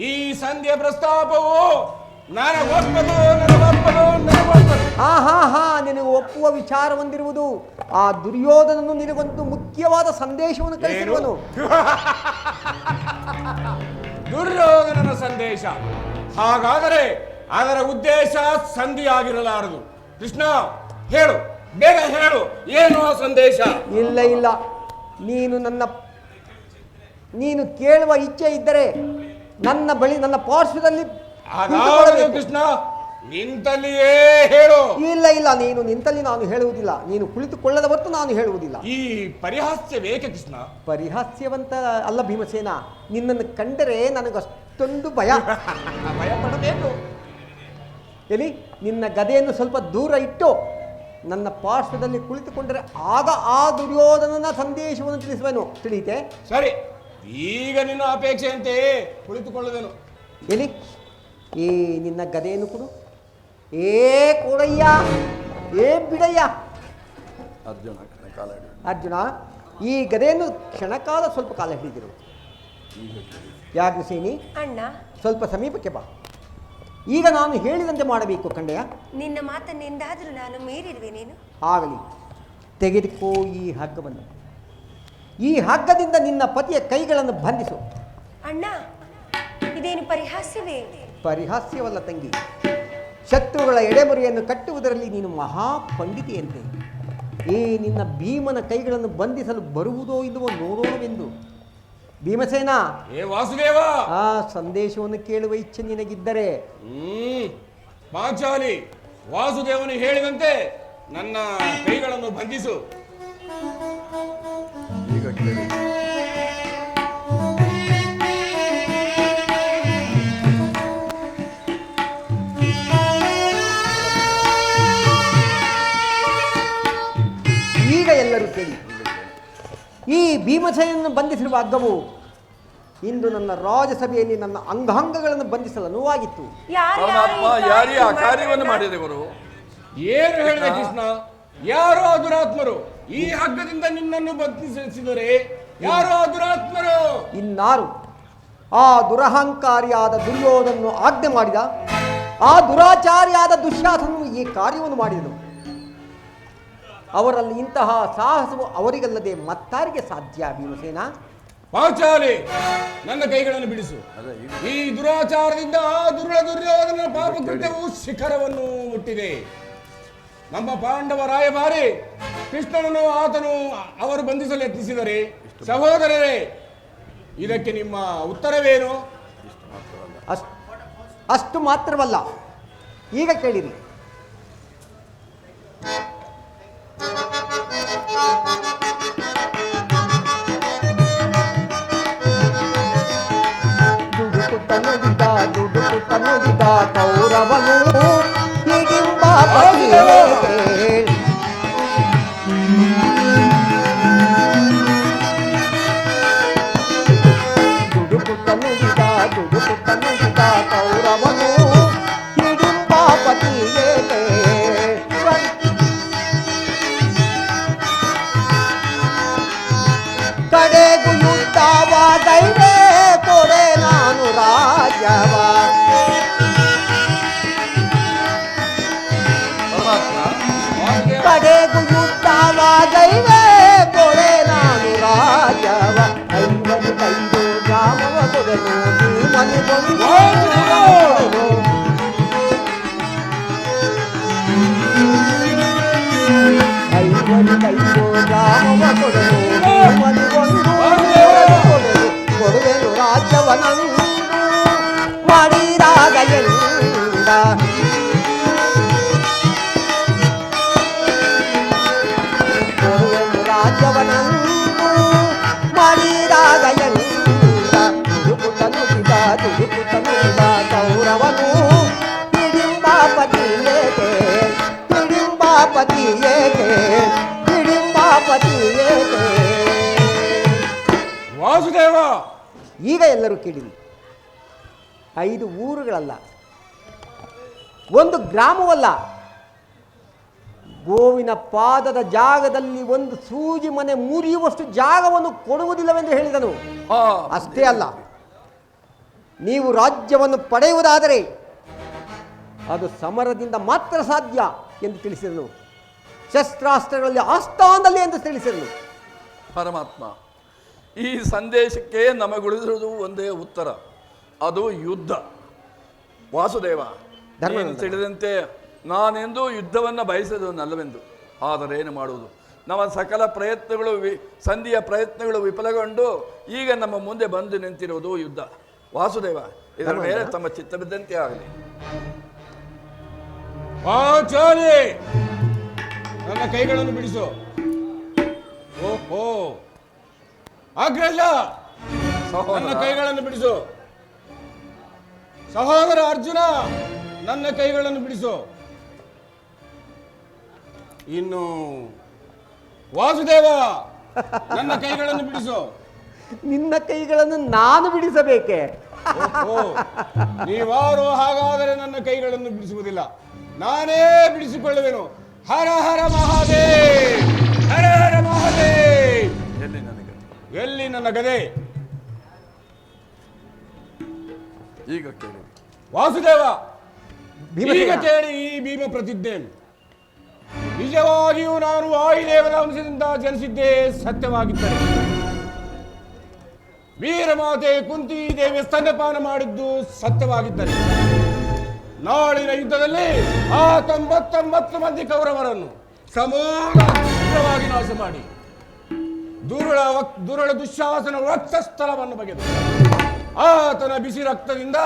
ಈ ಸಂಧ್ಯಾ ಪ್ರಸ್ತಾಪವು ನನಗೊಪ್ಪದು. ನಿನಗೆ ಒಪ್ಪುವ ವಿಚಾರ ಹೊಂದಿರುವುದು. ಆ ದುರ್ಯೋಧನನು ನಿನಗೊಂದು ಮುಖ್ಯವಾದ ಸಂದೇಶವನ್ನು ಕಳಿಸಿರುವನು. ದುರ್ಯೋಧನನ ಸಂದೇಶ? ಹಾಗಾದರೆ ಅದರ ಉದ್ದೇಶ ಸಂಧಿಯಾಗಿರಲಾರದು. ಕೃಷ್ಣ, ಹೇಳು, ಬೇಗ ಹೇಳು, ಏನು ಆ ಸಂದೇಶ? ಇಲ್ಲ, ನೀನು ಕೇಳುವ ಇಚ್ಛೆ ಇದ್ದರೆ ನನ್ನ ಬಳಿ, ನನ್ನ ಪಾರ್ಶ್ವದಲ್ಲಿ ಕೃಷ್ಣ, ನಿಂತಲ್ಲಿಯೇ ಹೇಳು. ಇಲ್ಲ, ನೀನು ನಿಂತಲ್ಲಿ ನಾನು ಹೇಳುವುದಿಲ್ಲ. ನೀನು ಕುಳಿತುಕೊಳ್ಳದ ಹೊರತು ನಾನು ಹೇಳುವುದಿಲ್ಲ. ಈ ಪರಿಹಾಸ್ಯ ಬೇಕೆ ಕೃಷ್ಣ? ಪರಿಹಾಸ್ಯವಂತ ಅಲ್ಲ ಭೀಮಸೇನ. ನಿನ್ನನ್ನು ಕಂಡರೆ ನನಗಷ್ಟೊಂದು ಭಯ ಪಡಬೇಕು. ಎಲ್ಲಿ ನಿನ್ನ ಗದೆಯನ್ನು ಸ್ವಲ್ಪ ದೂರ ಇಟ್ಟು ನನ್ನ ಪಾರ್ಶ್ವದಲ್ಲಿ ಕುಳಿತುಕೊಂಡರೆ ಆಗ ಆ ದುರ್ಯೋಧನನ ಸಂದೇಶವನ್ನು ತಿಳಿಸುವೆನು. ತಿಳಿಯಿತೆ? ಸರಿ, ಈಗ ನಿನ್ನ ಅಪೇಕ್ಷೆಯಂತೆ ಕುಳಿತುಕೊಳ್ಳುವೆನು. ಎಲ್ಲಿ ಏ ನಿನ್ನ ಗದೆಯನ್ನು ಕೊಡು. ಕೊಡಯ್ಯ, ಬಿಡಯ್ಯ. ಅರ್ಜುನ, ಈ ಗದೆಯನ್ನು ಕ್ಷಣಕಾಲ ಸ್ವಲ್ಪ ಕಾಲ ಹಿಡಿದಿರು. ಯಾಜ್ಞಸೇನಿ, ಅಣ್ಣ, ಸ್ವಲ್ಪ ಸಮೀಪಕ್ಕೆ ಬಾ. ಈಗ ನಾನು ಹೇಳಿದಂತೆ ಮಾಡಬೇಕು ಕಂಡೆಯ. ನಿನ್ನ ಮಾತನ್ನೆಂದಾದರೂ ನಾನು ಮೀರಿರುವೆನೇನು? ಆಗಲಿ, ತೆಗೆದುಕೋ ಈ ಹಗ್ಗವನ್ನು. ಈ ಹಗ್ಗದಿಂದ ನಿನ್ನ ಪತಿಯ ಕೈಗಳನ್ನು ಬಂಧಿಸು. ಅಣ್ಣ, ಇದೇನು ಪರಿಹಾಸ್ಯವೇ? ಪರಿಹಾಸ್ಯವಲ್ಲ ತಂಗಿ. ಶತ್ರುಗಳ ಎಡೆಮುರಿಯನ್ನು ಕಟ್ಟುವುದರಲ್ಲಿ ನೀನು ಮಹಾಪಂಡಿತಿಯಂತೆ. ನಿನ್ನ ಭೀಮನ ಕೈಗಳನ್ನು ಬಂಧಿಸಲು ಬರುವುದೋ ಇಲ್ಲವೋ ನೋಡೋಣವೆಂದು. ಭೀಮಸೇನ, ವಾಸುದೇವ, ಆ ಸಂದೇಶವನ್ನು ಕೇಳುವ ಇಚ್ಛೆ ನಿನಗಿದ್ದರೆ ಪಾಂಚಾಲಿ, ವಾಸುದೇವನು ಹೇಳಿದಂತೆ ನನ್ನ ಕೈಗಳನ್ನು ಬಂಧಿಸು. ಈಗ ಕೇಳಿ. ಭೀಮಸೇನನ್ನು ಬಂಧಿಸಿರುವ ಹಗ್ಗವು ಇಂದು ನನ್ನ ರಾಜಸಭೆಯಲ್ಲಿ ನನ್ನ ಅಂಗಾಂಗಗಳನ್ನು ಬಂಧಿಸಲು ಅನುವಾಗಿತ್ತು. ಪರಮಾತ್ಮ ಯಾರೇ ಆ ಕಾರ್ಯವನ್ನು ಮಾಡಿದವರು? ಏನು ಹೇಳಿದೆ ಕೃಷ್ಣ? ಯಾರೋ ದುರಾತ್ಮರು ಈ ಹಗ್ಗದಿಂದ ನಿನ್ನನ್ನು ಬಂಧಿಸಿದರೆ ಯಾರೋ ದುರಾತ್ಮರು? ಇನ್ನಾರು ಆ ದುರಹಂಕಾರಿಯಾದ ದುರ್ಯೋಧನನ್ನು ಆಜ್ಞೆ ಮಾಡಿದ, ಆ ದುರಾಚಾರಿಯಾದ ದುಶ್ಯಾಸನನು ಈ ಕಾರ್ಯವನ್ನು ಮಾಡಿದನು. ಅವರಲ್ಲಿ ಇಂತಹ ಸಾಹಸವು ಅವರಿಗಲ್ಲದೆ ಮತ್ತಾರಿಗೆ ಸಾಧ್ಯ? ಭೀಮಸೇನ, ಪಾಂಚಾಲಿ, ನನ್ನ ಕೈಗಳನ್ನು ಬಿಡಿಸು. ಈ ದುರಾಚಾರದಿಂದ ಆ ದುರ್ಯೋಧನ ಪಾಪಕೃತ್ಯವು ಶಿಖರವನ್ನು ಮುಟ್ಟಿದೆ. ನಮ್ಮ ಪಾಂಡವ ರಾಯಭಾರಿ ಕೃಷ್ಣನನ್ನು ಅವರು ಬಂಧಿಸಲು ಯತ್ನಿಸಿದರೆ, ಸಹೋದರರೇ, ಇದಕ್ಕೆ ನಿಮ್ಮ ಉತ್ತರವೇನು? ಅಷ್ಟು ಮಾತ್ರವಲ್ಲ, ಈಗ ಕೇಳಿರಿ. ದುಡುಕುತ್ತ ಕೌರವನು ಹಿಡಿಂಬ ಕೌರವನು ಹಿಡಿಂಬಾಪತಿಯೇ ಕಡೆಗೂ ಯುದ್ಧವಾಗೈವೆ ಕೊಡೆ ನಾನು ರಾಜವ. ಕಡೆಗೂ ಯುದ್ಧವಾಗೈವೆ ಕೊಡೆ ನಾನು ರಾಜವ. ಐವನು ಕೈದು ಗ್ರಾಮವ ಕೊಡೆನು ಮನೆಗೊಂದು ಐವನು ಕೈದು ಗ್ರಾಮವ ಕೊಡೆನು ಮನೆಗೊಂದು ಕೊಡುವೆನು ರಾಜ್ಯವನಂದು ಮಾಡಿದಾಗ ಎಂದ. ಕೊಡುವೆನು ರಾಜ್ಯವನಂದು ಮಾಡಿದಾಗ ಎಂದ. ದುಡುಕುತ್ತ ನುಡಿದ ಕೌರವನು ಹಿಡಿಂಬಾಪತಿಯೇಕೆ ಹಿಡಿಂಬಾಪತಿಯೇಕೆ. ವಾಸುದೇವ, ಈಗ ಎಲ್ಲರೂ ಕೇಳಿರಿ. 5 ಊರುಗಳಲ್ಲ, ಒಂದು ಗ್ರಾಮವಲ್ಲ, ಗೋವಿನ ಪಾದದ ಜಾಗದಲ್ಲಿ ಒಂದು ಸೂಜಿ ಮನೆ ಮುರಿಯುವಷ್ಟು ಜಾಗವನ್ನು ಕೊಡುವುದಿಲ್ಲವೆಂದು ಹೇಳಿದನು. ಅಷ್ಟೇ ಅಲ್ಲ, ನೀವು ರಾಜ್ಯವನ್ನು ಪಡೆಯುವುದಾದರೆ ಅದು ಸಮರದಿಂದ ಮಾತ್ರ ಸಾಧ್ಯ ಎಂದು ತಿಳಿಸಿದನು. ಶಸ್ತ್ರಾಸ್ತ್ರಗಳಲ್ಲಿ ಆಸ್ಥಾನದಲ್ಲಿ ಎಂದು ತಿಳಿಸಿದನು. ಪರಮಾತ್ಮ, ಈ ಸಂದೇಶಕ್ಕೆ ನಮಗುಳಿದಿರುವುದು ಒಂದೇ ಉತ್ತರ, ಅದು ಯುದ್ಧ. ವಾಸುದೇವ, ನೀನು ತಿಳಿದಂತೆ ನಾನೆಂದೂ ಯುದ್ಧವನ್ನು ಬಯಸಿದವನಲ್ಲವೆಂದು. ಆದರೆ ಏನು ಮಾಡುವುದು, ನಮ್ಮ ಸಕಲ ಪ್ರಯತ್ನಗಳು ಸಂಧಿಯ ಪ್ರಯತ್ನಗಳು ವಿಫಲಗೊಂಡು ಈಗ ನಮ್ಮ ಮುಂದೆ ಬಂದು ನಿಂತಿರುವುದು ಯುದ್ಧ. ವಾಸುದೇವ, ಇದರ ಮೇಲೆ ತಮ್ಮ ಚಿತ್ತ ಬಿದ್ದಂತೆ ಆಗಲಿ. ಪಾಂಚಾಲಿ, ನನ್ನ ಕೈಗಳನ್ನು ಬಿಡಿಸು. ಓಹೋ ಅಗ್ರಜ, ನನ್ನ ಕೈಗಳನ್ನು ಬಿಡಿಸು. ಸಹೋದರ ಅರ್ಜುನ, ನನ್ನ ಕೈಗಳನ್ನು ಬಿಡಿಸು. ಇನ್ನು ವಾಸುದೇವ, ನನ್ನ ಕೈಗಳನ್ನು ಬಿಡಿಸು. ನಿನ್ನ ಕೈಗಳನ್ನು ನಾನು ಬಿಡಿಸಬೇಕೆ? ನೀವಾರು ಹಾಗಾದರೆ ನನ್ನ ಕೈಗಳನ್ನು ಬಿಡಿಸುವುದಿಲ್ಲ, ನಾನೇ ಬಿಡಿಸಿಕೊಳ್ಳುವೆನು. ಹರ ಹರ ಮಹಾದೇವ್, ಹರ ಹರ ಮಹಾದೇವ್. ಎಲ್ಲಿ ನನ್ನ ಗದೆ? ಈಗ ಕೇಳಿ ವಾಸುದೇವ, ಈಗ ಕೇಳಿ ಈ ಭೀಮ ಪ್ರತಿಜ್ಞೆ. ನಿಜವಾಗಿಯೂ ನಾನು ವಾಯುದೇವನ ವಂಶದಿಂದ ಜನಿಸಿದ್ದೇ ಸತ್ಯವಾಗಿದ್ದರೆ, ವೀರಮಾತೆ ಕುಂತಿ ದೇವಿ ಸ್ತನ್ಯಪಾನ ಮಾಡಿದ್ದು ಸತ್ಯವಾಗಿದ್ದರೆ, ನಾಳಿನ ಯುದ್ಧದಲ್ಲಿ ಆ 99 ಮಂದಿ ಕೌರವರನ್ನು ಸಮೂಲವಾಗಿ ನಾಶ ಮಾಡಿ ದುರುಳ ದುಶ್ಯಾಸನ ರಕ್ತಸ್ಥಳವನ್ನು ಬಗೆದು ಆತನ ಬಿಸಿ ರಕ್ತದಿಂದ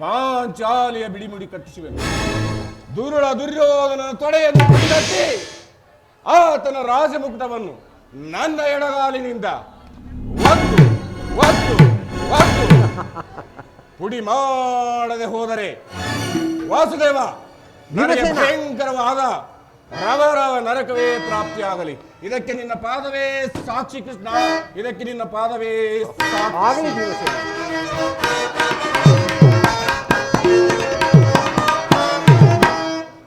ಪಾಂಚಾಲಿಯ ಬಿಡಿಮುಡಿ ಕಟ್ಟಿಸುವೆನು. ದುರುಳ ದುರ್ಯೋಧನ ತೊಡೆಯನ್ನು ಕಟ್ಟಿ ಆತನ ರಾಜಮುಕುಟವನ್ನು ನನ್ನ ಎಡಗಾಲಿನಿಂದ ಒತ್ತು ಒತ್ತು ಒತ್ತು ಪುಡಿ ಮಾಡದೆ ಹೋದರೆ ವಾಸುದೇವ, ನನಗೆ ಭಯಂಕರವಾದ ರವರವ ನರಕವೇ ಪ್ರಾಪ್ತಿಯಾಗಲಿ. ಇದಕ್ಕೆ ನಿನ್ನ ಪಾದವೇ ಸಾಕ್ಷಿ ಕೃಷ್ಣ, ಇದಕ್ಕೆ ನಿನ್ನ ಪಾದವೇ ಸಾಕ್ಷಿ. ಆಗಲಿ ಭೀಮಸೇನ.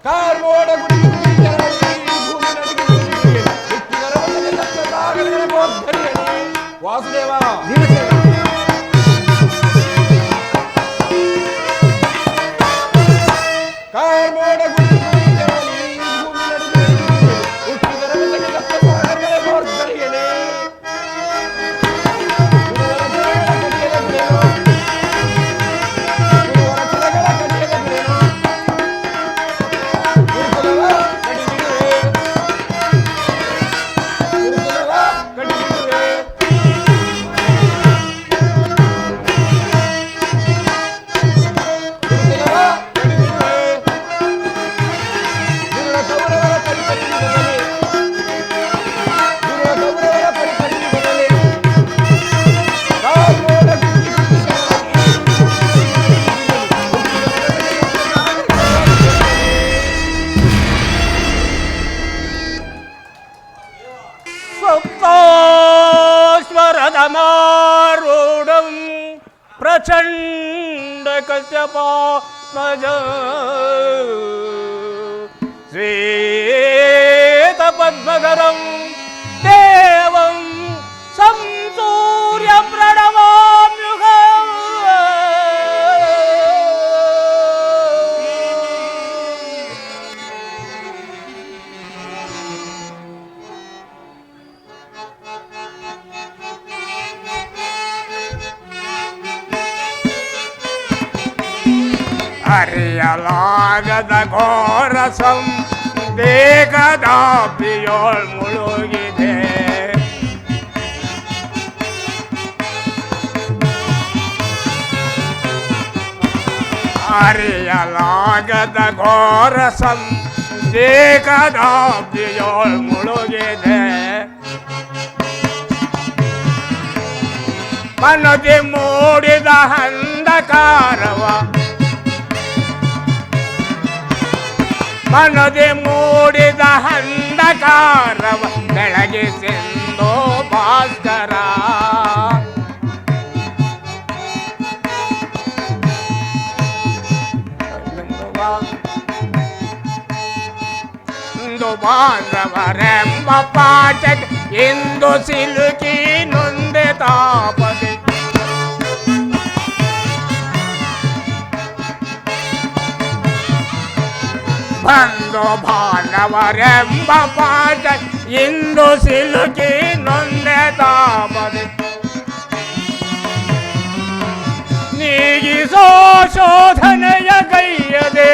ಕಾರ್ಮೋಡ ಗುಡಿ ಗುಡಿ ಜಲದಲ್ಲಿ ಭೂಮಿ ನಡುಗಿ ಹುಟ್ಟಿದರ ಒಂದನೇ ಸಪ್ತಸಾಗರಗಳ ಗೋರ್ಧರಿಯಲಿ. ವಾಸುದೇವ ಭೀಮಸೇನ, ಕಾರ್ಮೋಡ ಗುಡಿ ಗುಡಿ ಜಲದಲ್ಲಿ ಭೂಮಿ ನಡುಗಿ ಹುಟ್ಟಿದರ ಒಂದನೇ ಸಪ್ತಸಾಗರಗಳ ಗೋರ್ಧರಿಯಲಿ. ಸಪ್ತಾಶ್ವರದಮಾರೂಢಂ ಪ್ರಚಂಡ ಕಶ್ಯಪಾತ್ಮಜ ಶ್ವೇತ ಪದ್ಮಧರಂ ದೇವಂ ಸಂಸೂರ್ಯ ಪ್ರಣಮಾಮ್ಯುಗಂ. ಅರಿಯಲಾಗದ ಘೋರ ಸಂದೇಹದಾಪಿಯೋಳ್ ಮುಳುಗಿದೆ. ಅರಿಯಲಾಗದ ಘೋರ ಸಂದೇಹದಾಪಿಯೋಳ್ ಮುಳುಗಿದೆ. ಮನದಿ ಮೂಡಿದ ಅಂಧಕಾರವ, ಮನದಿ ಮೂಡಿದ ಅಂಧಕಾರವ ಬೆಳಗಿಸಿಂದೋ ಭಾಸ್ಕರ. ಇಂದು ಬಾಂಧವರೆಂಬ ಪಾಠಕ್ಕೆ ಇಂದು ಸಿಲುಕಿ ನೊಂದೆ ತಾಪದೆ. ಬಂದು ಬಾಂಧವರೆಂಬ ಪಾಠ ಇಂದು ಸಿಲುಕಿ ನೊಂದೆ ತಾಪದೆ. ನೀಗಿಸೋ ಶೋಧನೆಯ ಗೈಯದೆ,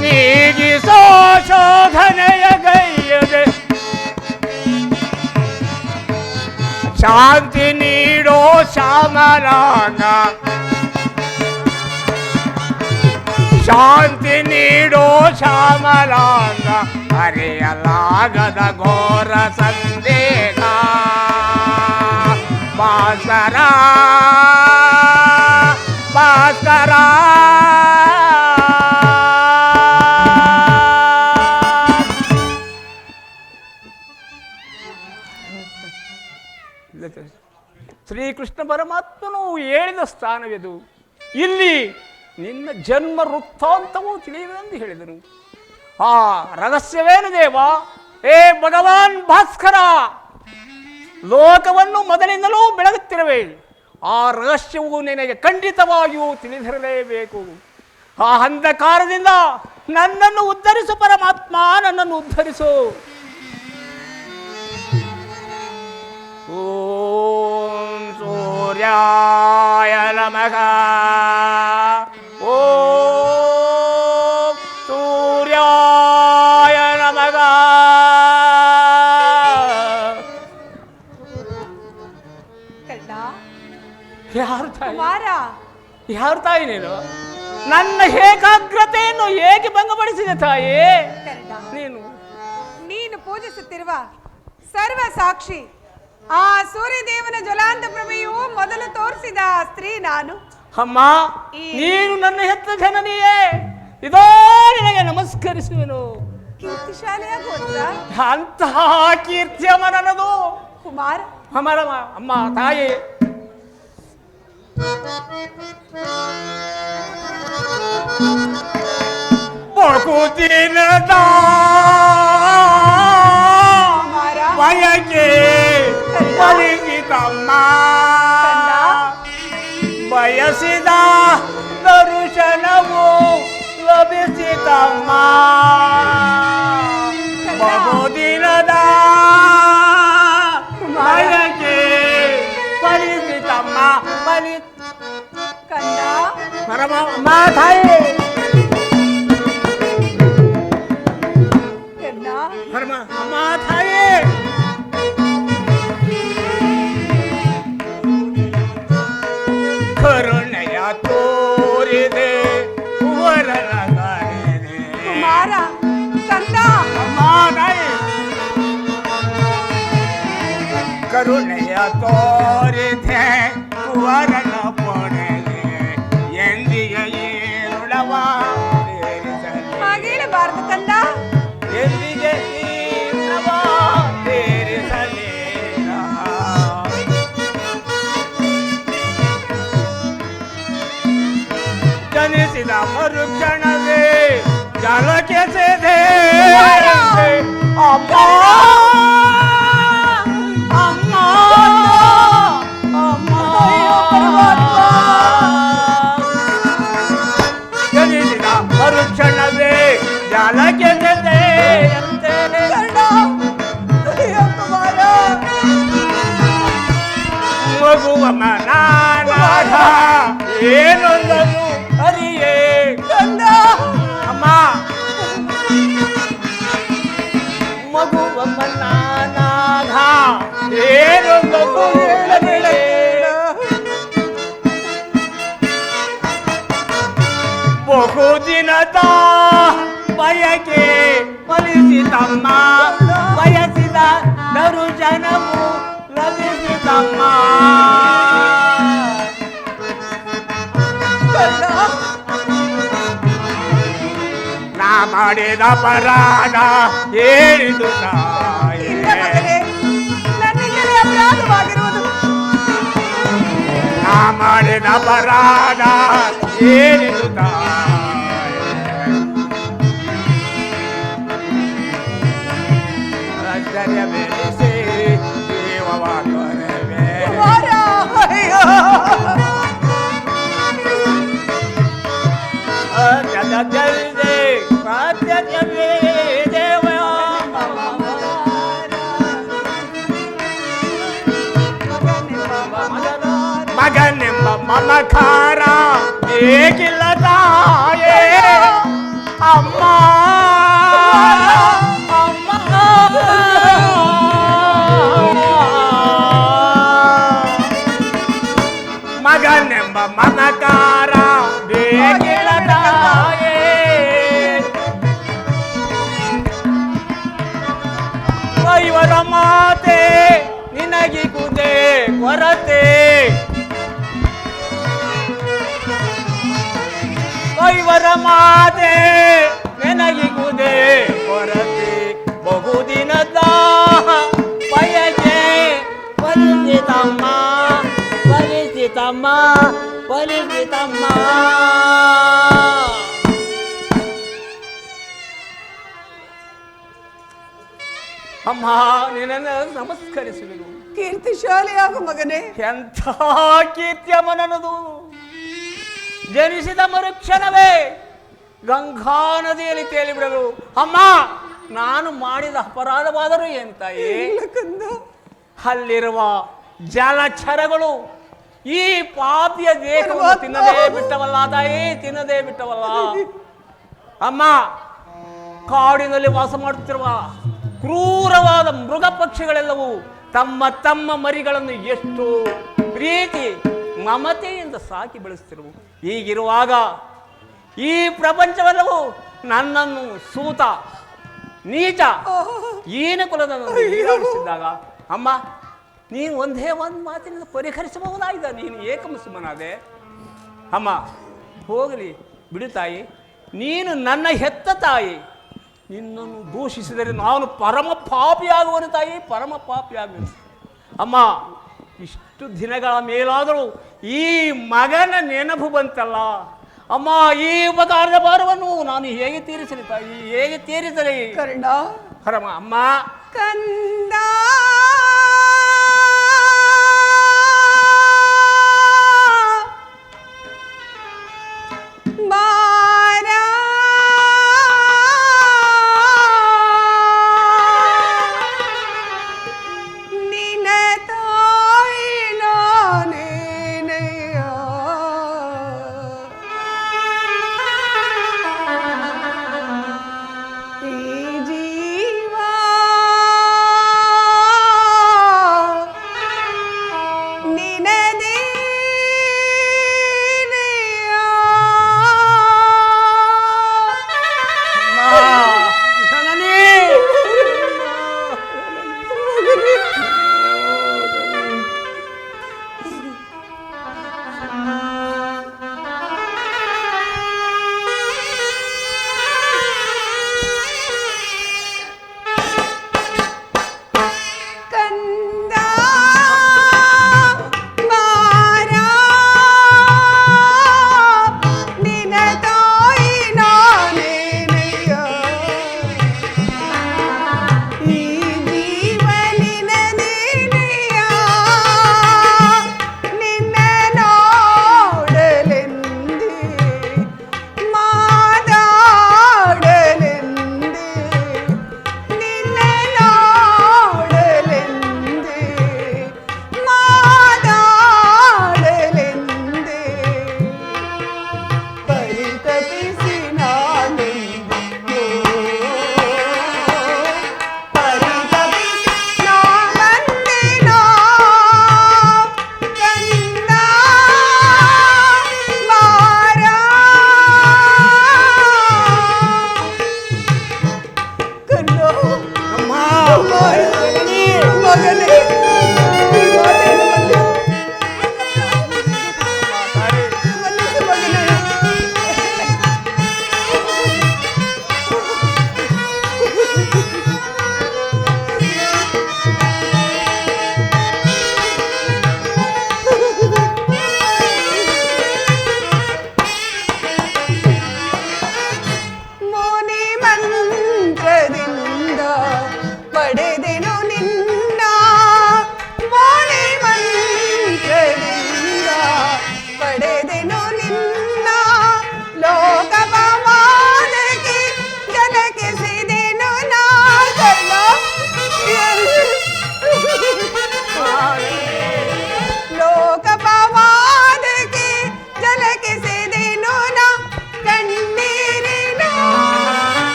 ನೀಗಿಸೋ ಶೋಧನೆಯ ಗೈಯದೆ. ಶಾಂತಿ ನೀಡೋ ಶ್ಯಾಮಲಾಂಗ, ಶಾಂತಿ ನೀಡೋ ಶ್ಯಾಮಲಾಂಗ. ಅರಿಯಲಾಗದ ಘೋರ ಸಂದೇಹ ಭಾಸ್ಕರ, ಭಾಸ್ಕರ. ಶ್ರೀಕೃಷ್ಣ ಪರಮಾತ್ಮನು ಹೇಳಿದ ಸ್ಥಾನವಿದು. ಇಲ್ಲಿ ನಿನ್ನ ಜನ್ಮ ವೃತ್ತಾಂತವೂ ತಿಳಿಯುವುದೆಂದು ಹೇಳಿದನು. ಆ ರಹಸ್ಯವೇನು ದೇವ? ಏ ಭಗವಾನ್ ಭಾಸ್ಕರ, ಲೋಕವನ್ನು ಮೊದಲಿಂದಲೂ ಬೆಳಗುತ್ತಿರುವೆ. ಆ ರಹಸ್ಯವು ನಿನಗೆ ಖಂಡಿತವಾಗಿಯೂ ತಿಳಿದಿರಲೇಬೇಕು. ಆ ಅಂಧಕಾರದಿಂದ ನನ್ನನ್ನು ಉದ್ಧರಿಸು ಪರಮಾತ್ಮ, ನನ್ನನ್ನು ಉದ್ಧರಿಸು. ಓಂ ಸೂರ್ಯಾಯ ನಮಃ, ಓಂ ಸೂರ್ಯಾಯ ನಮಃ. ಯಾರು ತಾಯಿ? ಯಾರು ತಾಯಿ ನೀನು? ನನ್ನ ಏಕಾಗ್ರತೆಯನ್ನು ಹೇಗೆ ಭಂಗಪಡಿಸಿದೆ ತಾಯಿ ನೀನು? ನೀನು ಪೂಜಿಸುತ್ತಿರುವ ಸರ್ವ ಸಾಕ್ಷಿ ಆ ಸೂರ್ಯದೇವನ ಜ್ವಲಾಂತ ಪ್ರಭೆಯು ಮೊದಲು ತೋರಿಸಿದ ಸ್ತ್ರೀ ನಾನು. ಅಮ್ಮ, ನೀನು ನನ್ನ ಹೆತ್ತ ಜನನಿಯೇ. ಇದೋ ನಿನಗೆ ನಮಸ್ಕರಿಸುವೆನು. ಕೀರ್ತಿಶಾಲಿಯಾಗುವಂತ ಅಂತಹ ಕೀರ್ತಿಯಮ್ಮ ನನ್ನದು. ಕುಮಾರ ಅಮ್ಮ ತಾಯಿ, ಬಹುದಿನದ ಕುಮಾರ ಬಯಕೆ ಫಲಿಸಿತಮ್ಮ, ಬಯಸಿದ ದರ್ಶನವು ಲಭಿಸಿತಮ್ಮ. ಬಹುದಿನದ ಬಯಕೆ ಫಲಿಸಿತಮ್ಮ, ಕಂದ ಪರಮ ತಾಯಿ, ಕಂದ ಪರಮ ಅಮ್ಮ ತಾಯಿ. ಕರುಣೆಯ ತೋರಿದೆ ವರನಗಾರಿದೆ ಕುಮಾರ ಕಂದ ಅಮ್ಮ ತಾಯಿ. ಕರುಣೆಯ ತೋರಿದೆ ವರನ ಪೊಡೆದೆ ಎಂದಿಗೆ ಏರುಳವ ತೀರಿಸಲಿ, ಹಾಗೇಳಬಾರದು ಕಂದ. ಎಂದಿಗೆ ಏರುಳವ ತೀರಿಸಲಿ. ಜನಿಸಿದ ಮರುಕ್ಷಣವೇ ಜಲಕ್ಕೆ ಸೆದೆ ಅಮ್ಮ, ಅಮ್ಮ, ಅಮ್ಮ. ಜನಿಸಿದ ಮರುಕ್ಷಣವೇ ಜಲಕ್ಕೆ ಸೆದೆ ಮಗುವ ಮನಾನಾಥ ಏನೊಂದನ್ನು ಅರಿಯೇ ಅಮ್ಮ. ಮಗುವ ಮನಾನಾಥ ಏನೊಂದನ್ನು ಅರಿಯೇ. ಬಹುದಿನದ ಬಯಕೆ ಫಲಿಸಿತಮ್ಮ, ಬಯಸಿದ ದರ್ಶನವು ಲಭಿಸಿತಮ್ಮ. ನಾ ಮಾಡಿದ ಅಪರಾಧ ಹೇಳಿದು ತಾಯಿ, ನನ್ನಿಂದಲೇ ಅಪರಾಧವಾಗಿರುವುದು. ನಾ ಮಾಡಿದ ಅಪರಾಧ ಹೇಳಿದು ತಾಯಿ. ಆಶ್ಚರ್ಯ ಬೆಳೆಸಿ ಜೀವವ ಕೊರವೆ ಕುಮಾರ ಅಯ್ಯೋ ಜಗದಲ್ಲಿದೆ ಪ್ರಾತ್ಯಜ್ಯವೇ ದೇವ. ಮಗನೆಂಬ ಮಮಕಾರ ಏಕಿಲ್ಲ ತಾಯೇ ಅಮ್ಮ, ಅಮ್ಮ. ಮಗನೆಂಬ ಮಮಕಾರ ಬೇಕಿಲ್ಲ ತಾಯೇ. ಇವರ ಮಾತೆ ನಿನಗಿಗುದೆ ಕೊರತೆ, ಇವರ ಮಾತೆ ನಿನಗಿಗುದೆ ಕೊರತೆ. ಬಹುದಿನದ ಬಯಕೆ ಫಲಿಸಿತಮ್ಮ, ಫಲಿಸಿತಮ್ಮ, ಫಲಿಸಿತಮ್ಮ. ಅಮ್ಮ ನಿನ್ನನ್ನು ನಮಸ್ಕರಿಸುವೆನು. ಕೀರ್ತಿಶಾಲಿಯಾಗು ಮಗನೇ. ಎಂಥ ಕೀರ್ತಿಯಮ್ಮ ನನ್ನದು. ಜನಿಸಿದ ಮರುಕ್ಷಣವೇ ಗಂಗಾ ನದಿಯಲ್ಲಿ ತೇಲಿಬಿಡಲು. ಅಮ್ಮ ನಾನು ಮಾಡಿದ ಅಪರಾಧವಾದರೂ ಏನ್ ತಾಯಿ? ಅಲ್ಲಿರುವ ಜಲಚರಗಳು ಈ ಪಾಪಿಯ ದೇಹವನ್ನು ತಿನ್ನದೇ ಬಿಟ್ಟವಲ್ಲ ತಾಯಿ, ತಿನ್ನದೇ ಬಿಟ್ಟವಲ್ಲ. ಅಮ್ಮ ಕಾಡಿನಲ್ಲಿ ವಾಸ ಮಾಡುತ್ತಿರುವ ಕ್ರೂರವಾದ ಮೃಗ ಪಕ್ಷಿಗಳೆಲ್ಲವೂ ತಮ್ಮ ತಮ್ಮ ಮರಿಗಳನ್ನು ಎಷ್ಟು ಪ್ರೀತಿ ಮಮತೆಯಿಂದ ಸಾಕಿ ಬೆಳೆಸುತ್ತಿರುವು. ಹೀಗಿರುವಾಗ ಈ ಪ್ರಪಂಚವೆಲ್ಲವೂ ನನ್ನನ್ನು ಸೂತ ನೀಚ ಈನ ಕುಲದನ್ನು ಹೀರಾಡಿಸಿದ್ದಾಗ ಅಮ್ಮ ನೀನು ಒಂದೇ ಒಂದು ಮಾತಿನಿಂದ ಪರಿಹರಿಸಬಹುದಾಗಿದೆ. ನೀನು ಏಕಮುಸುಮನಾದೆ. ಅಮ್ಮ ಹೋಗಲಿ ಬಿಡು ತಾಯಿ, ನೀನು ನನ್ನ ಹೆತ್ತ ತಾಯಿ, ನಿನ್ನನ್ನು ದೂಷಿಸಿದರೆ ನಾನು ಪರಮ ಪಾಪಿಯಾಗುವನು ತಾಯಿ, ಪರಮ ಪಾಪಿಯಾಗುವನು. ಅಮ್ಮ, ಇಷ್ಟು ದಿನಗಳ ಮೇಲಾದರೂ ಈ ಮಗನ ನೆನಪು ಬಂತಲ್ಲ ಅಮ್ಮ. ಈ ಉಪಕಾರದ ಭಾರವನ್ನು ನಾನು ಹೇಗೆ ತೀರಿಸಲಿ ತಾಯಿ, ಹೇಗೆ ತೀರಿಸಲಿ? ಕರ್ಣ, ಪರಮ ಅಮ್ಮ. ಕಂದ ಬಾರ ನಿನ ತಾಯಿ ನಾನೇನೆಯ ಈ ಜೀವ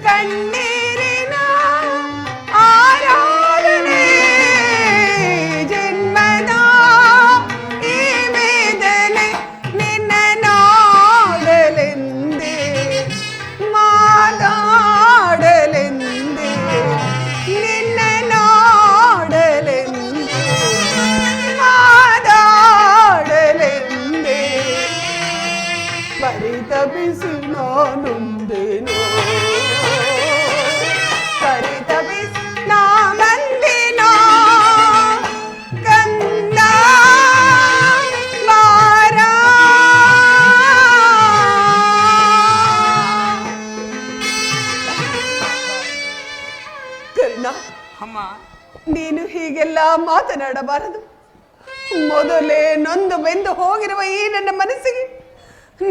ಕಣ್ಣೀರಿನ ಆರಾಧನೆ ಜನ್ಮದ ಈ ವೇದನೆ ನಿನ್ನ ನಾಡಲೆಂದೇ ಮಾತಾಡಲೆಂದೇ ನಿನ್ನ ನಾಡಲೆಂದೇ ಮಾತಾಡಲೆಂದೇ ಪರಿತಪಿಸಿ ನಾನೊಂದೇನೋ ಪರಿತಪಿಸಿ ನಾ ಬಂದೇನೋ ಕಂದ ಬಾರ ಕರ್ಣ, ಅಮ್ಮ, ನೀನು ಹೀಗೆಲ್ಲ ಮಾತನಾಡಬಾರದು. ಮೊದಲೇ ನೊಂದು ಬೆಂದು ಹೋಗಿರುವ ಈ ನನ್ನ ಮನಸ್ಸಿಗೆ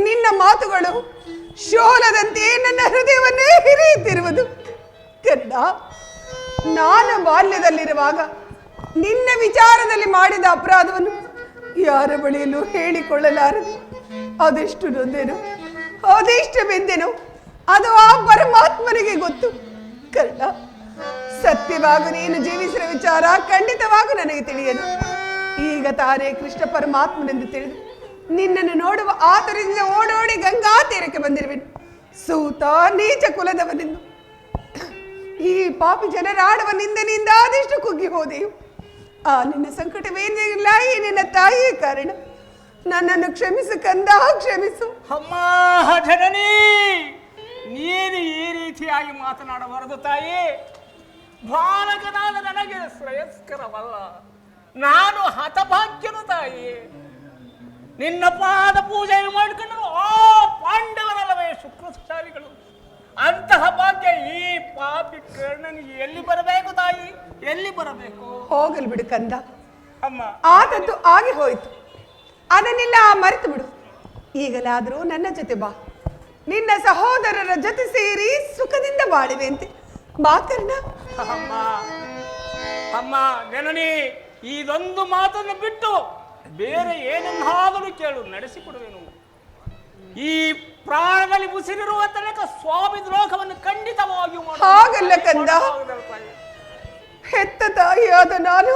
ನಿನ್ನ ಮಾತುಗಳು ಶೋಲದಂತೆ ನನ್ನ ಹೃದಯವನ್ನೇ ಹಿರಿಯುತ್ತಿರುವುದು. ಕರ್ಣ, ನಾನು ಬಾಲ್ಯದಲ್ಲಿರುವಾಗ ನಿನ್ನ ವಿಚಾರದಲ್ಲಿ ಮಾಡಿದ ಅಪರಾಧವನ್ನು ಯಾರ ಬಳಿಯಲ್ಲೂ ಹೇಳಿಕೊಳ್ಳಲಾರದು. ಅದೆಷ್ಟು ನೊಂದೆನೋ, ಅದೆಷ್ಟು ಬೆಂದೆನೋ ಅದು ಆ ಪರಮಾತ್ಮನಿಗೆ ಗೊತ್ತು. ಕರ್ಣ, ಸತ್ಯವಾಗೂ ನೀನು ಜೀವಿಸಿದ ವಿಚಾರ ಖಂಡಿತವಾಗೂ ನನಗೆ ತಿಳಿಯದು. ಈಗ ತಾನೇ ಕೃಷ್ಣ ಪರಮಾತ್ಮನೆಂದು ತಿಳಿದು ನಿನ್ನನ್ನು ನೋಡುವ ಆತುರದಿಂದ ಓಡೋಡಿ ಗಂಗಾ ತೀರಕ್ಕೆ ಬಂದಿರುವೆನು. ಸೂತ ನೀಚ ಕುಲದವನೆಂದು ಈ ಪಾಪಿ ಜನರಾಡುವ ನಿಂದನೆಯಿಂದ ಅದೆಷ್ಟು ಕುಗ್ಗಿ ಹೋದೆಯು. ಆ ನಿನ್ನ ಸಂಕಟವೇನಿಲ್ಲ, ಈ ನಿನ್ನ ತಾಯಿಯೇ ಕಾರಣ. ನನ್ನನ್ನು ಕ್ಷಮಿಸು ಕಂದ, ಕ್ಷಮಿಸು. ಅಮ್ಮ ಜನನಿ, ನೀನು ಈ ರೀತಿಯಾಗಿ ಮಾತನಾಡಬಾರದು ತಾಯಿ. ಬಾಲಕನಾದ ನನಗೆ ಶ್ರೇಯಸ್ಕರವಲ್ಲ. ನಾನು ಹತಭಾಗ್ಯನು ತಾಯಿ. ನಿನ್ನ ಪಾದ ಪೂಜೆ ಮಾಡಿಕೊಂಡರು ಆ ಪಾಂಡವರಲ್ಲವೇ ಶುಕ್ರಶಾಲಿಗಳು. ಅಂತಹ ಭಾಗ್ಯ ಈ ಪಾಪಿ ಕರ್ಣನಿಗೆ ಎಲ್ಲಿ ಬರಬೇಕು ತಾಯಿ, ಎಲ್ಲಿ ಬರಬೇಕು? ಹೋಗಲು ಬಿಡು ಕಂದ, ಅಮ್ಮ. ಆದದ್ದು ಆಗಿ ಹೋಯಿತು, ಅದನ್ನೆಲ್ಲ ಮರೆತು ಬಿಡು. ಈಗಲಾದರೂ ನನ್ನ ಜೊತೆ ಬಾ, ನಿನ್ನ ಸಹೋದರರ ಜೊತೆ ಸೇರಿ ಸುಖದಿಂದ ಬಾಳಿವೆಂತೆ. ಬಾ ಕರ್ಣ. ಅಮ್ಮ ಅಮ್ಮ ಜನನಿ, ಇದೊಂದು ಮಾತನ್ನು ಬಿಟ್ಟು ಬೇರೆ ಏನನ್ನಾದರೂ ಕೇಳು, ನಡೆಸಿಕೊಡುವೆನು. ಈ ಪ್ರಾಣದಲ್ಲಿ ಉಸಿರಿರುವ ತನಕ ಸ್ವಾಮಿ ದ್ರೋಹವನ್ನು ಖಂಡಿತವಾಗಿಯೂ ಹಾಗಲ್ಲ ಕಂದ, ಹೆತ್ತ ತಾಯಿಯಾದ ನಾನು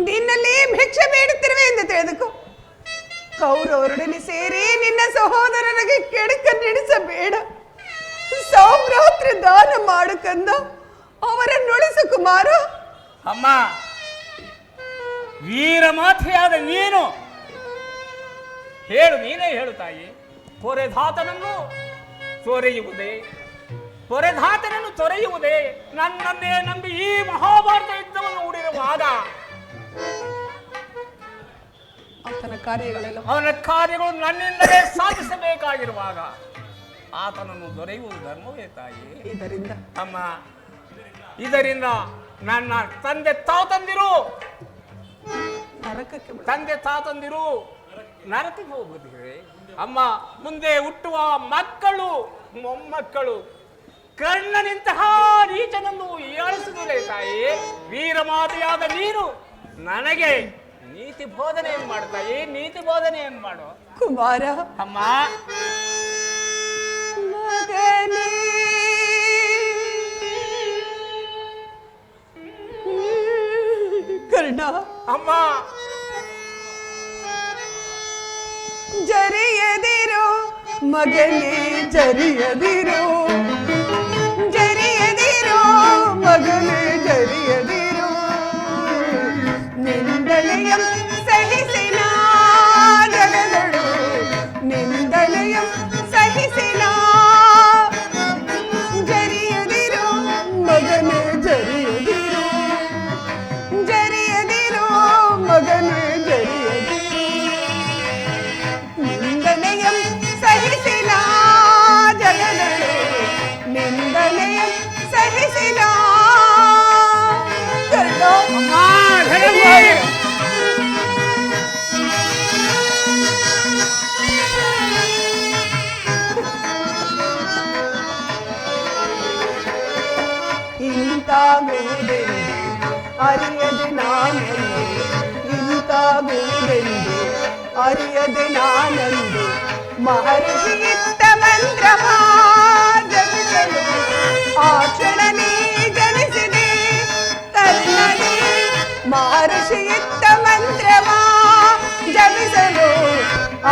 ನಿನ್ನಲ್ಲಿ ಭಿಕ್ಷೆ ಬೇಡುತ್ತಿರುವೆ ಎಂದು ತಿಳಿದುಕೋ. ಕೌರವರೊಡನೆ ಸೇರಿ ನಿನ್ನ ಸಹೋದರರಿಗೆ ಕೆಡಕ ನಡೆಸಬೇಡ. ಸೌಭ್ರಾತೃ ದಾನ ಮಾಡು ಕಂದ, ಅವರನ್ನುಳಿಸು ಕುಮಾರ. ಅಮ್ಮ, ವೀರ ಮಾತೆಯಾದ ನೀನು ಹೇಳು, ನೀನೇ ಹೇಳು ತಾಯಿ. ಪೊರೆಧಾತನನ್ನು ತೊರೆಯುವುದೇ, ಪೊರೆಧಾತನನ್ನು ತೊರೆಯುವುದೇ? ನನ್ನನ್ನೇ ನಂಬಿ ಈ ಮಹಾಭಾರತ ಯುದ್ಧವನ್ನು ಹೂಡಿರುವಾಗ ಆತನ ಕಾರ್ಯಗಳೆಲ್ಲ, ಅವನ ಕಾರ್ಯಗಳು ನನ್ನಿಂದಲೇ ಸಾಧಿಸಬೇಕಾಗಿರುವಾಗ ಆತನನ್ನು ದೊರೆಯುವುದು ಧರ್ಮವೇ ತಾಯಿ? ಇದರಿಂದ ಅಮ್ಮ, ಇದರಿಂದ ನನ್ನ ತಂದೆ ತಾತಂದಿರು ನರಕಕ್ಕೆ ಬಿಡು. ತಂದೆ ತಾತಂದಿರು ನರಕಕ್ಕೆ ಹೋಗುತ್ತಿದೆ. ಅಮ್ಮ, ಮುಂದೆ ಹುಟ್ಟುವ ಮಕ್ಕಳು ಮೊಮ್ಮಕ್ಕಳು ಕರ್ಣನಿಂತಹ ನೀಚನನ್ನು ಹೀಯಾಳಿಸುವುದಿಲ್ಲ ತಾಯಿ. ವೀರಮಾತೆಯಾದ ನೀನು ನನಗೆ ನೀತಿ ಬೋಧನೆಯನ್ನು ಮಾಡು ತಾಯಿ, ನೀತಿ ಬೋಧನೆಯನ್ನು ಮಾಡು. ಕುಮಾರ. ಅಮ್ಮ, ಮಗನೇ ಕರ್ಣ. ಅಮ್ಮ, ಜರಿಯದಿರೋ ಮಗನೇ, ಜರಿಯದಿರೋ, ಜರಿಯದಿರೋ ಮಗನೇ, ಜರಿಯದಿರೋ. ನಿಂದನೆಯಂ ಸಹಿಸಿನ ಜಗದಳು, ನಿಂದನೆಯಂ ಸಹಿಸಿನ. ಜರಿಯದಿರೋ ಮಗನೇ, ಜರಿಯದಿರೋ, ಜರಿಯದಿರೋ ಮಗನೇ, ಜರಿಯದಿರೋ. ನಿಂದನೆಯಂ ಸಹಿಸಿನ ಜಗದಳು, ನಿಂದನೆಯಂ ಸಹಿಸಿನ. ಕರ್ಣ. ಇಂತಾಗುವುದೆಂದು ಅರಿಯದೆ ನಾನಂದು, ಇಂತಾಗುವುದೆಂದು ಅರಿಯದೆ ನಾನಂದು. ಮಹರ್ಷಿಯಿತ್ತ ಮಂತ್ರವ ಜಪಿಸಲು ಆ ಕ್ಷಣನೇ ಜನಿಸಿದೆ ಕರ್ಣನೇ. ಮಹರ್ಷಿಯಿತ್ತ ಮಂತ್ರವ ಜಪಿಸಲು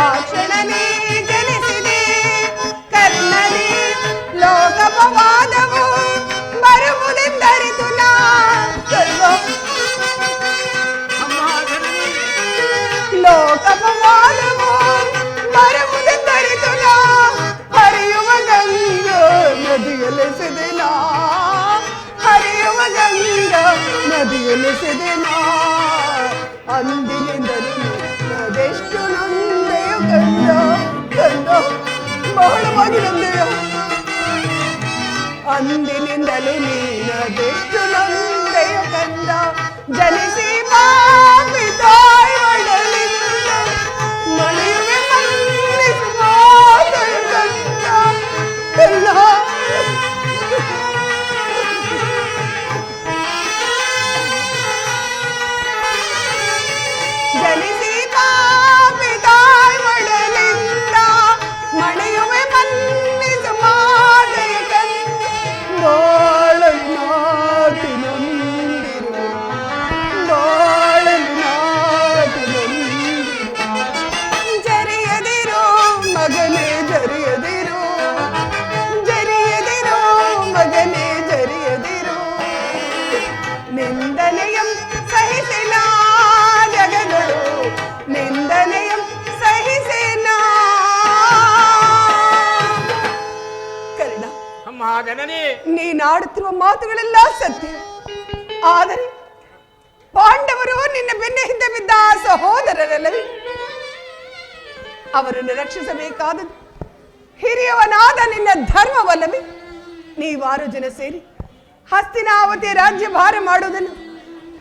ಆ ಕ್ಷಣನೇ ಜನಿಸಿದೆ ಕರ್ಣನೇ. ಲೋಕಪವಾದವು ಬರುವುದೆಂದರಿತು ನಾ ಕರ್ಣ. ಲೋಕಪವಾದವು ಬರುವುದೆಂದರಿತು ನಾ, ಹರಿಯುವ ಗಂಗಾ ನದಿಯಲೆಸೆದೆ ನಾ, ಹರಿಯುವ ಗಂಗಾ ನದಿಯಲೆಸೆದೆ ನಾ. ಅಂದಿನಿಂದಲೂ ಅದೆಷ್ಟು ನೊಂದೆಯೋ ಕಂದ, ಕಂದ ಬಹಳವಾಗಿ ನೊಂದೆಯೋ. ಅಂದಿನಿಂದಲೂ ನೀನದೆಷ್ಟು ನೊಂದೆಯೋ ಕಂದ. ಜನಿಸಿ ಪಾಪಿ ತಾಯಿ ಒಡಲಿಂದ ಮಳೆಯುವೆ ಮನ್ನಿಸುವ ಕಂದ, ಕಂದ. ಜನಿಸಿ ಪಾಪಿ ತಾಯಿ ಒಡಲಿಂದ ಮಳೆಯುವೆ ಮನ್ನಿಸುವ ಕಂದ. ಬಾಳ ನಾಟಿ ನೊಂದಿರುವ ಜನನಿ, ನೀನಾಡುತ್ತಿರುವ ಮಾತುಗಳೆಲ್ಲ ಸತ್ಯ. ಆದರೆ ಪಾಂಡವರು ನಿನ್ನ ಬೆನ್ನ ಹಿಂದೆ ಬಿದ್ದ ಸಹೋದರರಲ್ಲವೇ? ಅವರನ್ನು ರಕ್ಷಿಸಬೇಕಾದದ್ದು ಹಿರಿಯವನಾದ ನಿನ್ನ ಧರ್ಮವಲ್ಲವೇ? ನೀವಾರು ಜನ ಸೇರಿ ಹಸ್ತಿನಾವತಿಯ ರಾಜ್ಯ ಭಾರ ಮಾಡುವುದನ್ನು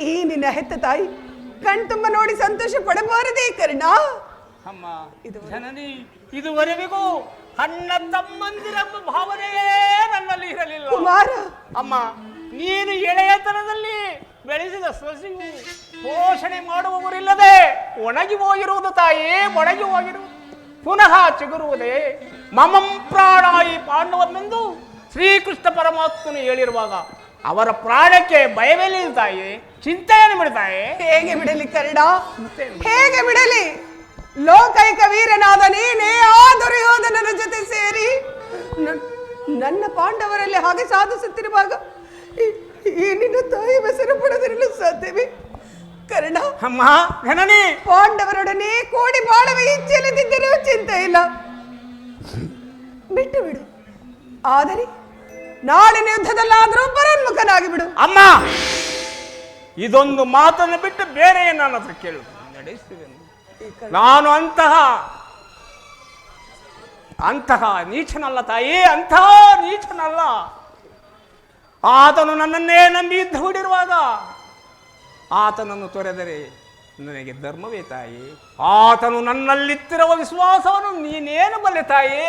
ಈ ನಿನ್ನ ಹೆತ್ತ ತಾಯಿ ಕಣ್ತುಂಬ ನೋಡಿ ಸಂತೋಷ ಪಡಬಾರದೇ ಕರ್ಣ? ಅಮ್ಮ ಜನನಿ, ಇದುವರೆಗೂ ಅಣ್ಣ ತಮ್ಮಂದಿರೆಂಬ ಭಾವನೆಯೇ ನನ್ನಲ್ಲಿ ಇರಲಿಲ್ಲ. ಕುಮಾರ, ಅಮ್ಮ, ನೀನು ಎಳೆಯತನದಲ್ಲಿ ಬೆಳೆಸಿದ ಸಸಿಯು ಪೋಷಣೆ ಮಾಡುವವರಿಲ್ಲದೆ ಒಣಗಿ ಹೋಗಿರುವುದು ತಾಯಿ, ಒಣಗಿ ಹೋಗಿರುವುದು. ಪುನಃ ಚಿಗುರುವುದೇ ಮಮಂ ಪ್ರಾಣಾಯಿ ಪಾಂಡವನೆಂದು ಶ್ರೀಕೃಷ್ಣ ಪರಮಾತ್ಮನು ಹೇಳಿರುವಾಗ ಅವರ ಪ್ರಾಣಕ್ಕೆ ಭಯವೆಲ್ಲಿ ತಾಯಿ? ಚಿಂತೆಯನ್ನು ಬಿಡ್ತಾಯಿ. ಹೇಗೆ ಬಿಡಲಿ ಕರ್ಣ, ಹೇಗೆ ಬಿಡಲಿ? ಲೋಕೈಕ ವೀರನಾದ ನೀನೇ ಆ ದುರ್ಯೋಧನನ ಜೊತೆ ಸೇರಿ ನನ್ನ ಪಾಂಡವರಲ್ಲಿ ಹಾಗೆ ಸಾಧಿಸುತ್ತಿರುವಾಗ ಈ ನಿನ್ನ ತಾಯಿ ಹೆಸರು ಪಡೆದಿರಲು ಸಾಧ್ಯವೇ ಕರ್ಣ? ಅಮ್ಮ ಜನನಿ, ಪಾಂಡವರೊಡನೆ ಕೂಡಿ ಬಾಳುವ ಇಚ್ಛೆಯಿಲ್ಲದಿದ್ದರೂ ಚಿಂತೆ ಇಲ್ಲ, ಬಿಟ್ಟು ಬಿಡು. ಆದರೆ ನಾಳಿನ ಯುದ್ಧದಲ್ಲಾದರೂ ಪರೋನ್ಮುಖನಾಗಿ ಬಿಡು. ಅಮ್ಮ, ಇದೊಂದು ಮಾತನ್ನು ಬಿಟ್ಟು ಬೇರೆ ನನ್ನ ಹತ್ರ ಕೇಳು, ನಡೆಸ್ತೀವಿ. ನಾನು ಅಂತಹ ನೀಚನಲ್ಲ ತಾಯಿ, ಅಂತಹ ನೀಚನಲ್ಲ. ಆತನು ನನ್ನನ್ನೇ ನಂಬಿ ಯುದ್ಧ ಹೂಡಿರುವಾಗ ಆತನನ್ನು ತೊರೆದರೆ ನನಗೆ ಧರ್ಮವೇ ತಾಯಿ? ಆತನು ನನ್ನಲ್ಲಿತ್ತಿರುವ ವಿಶ್ವಾಸವನ್ನು ನೀನೇನು ಬಲ್ಲೆ ತಾಯಿ?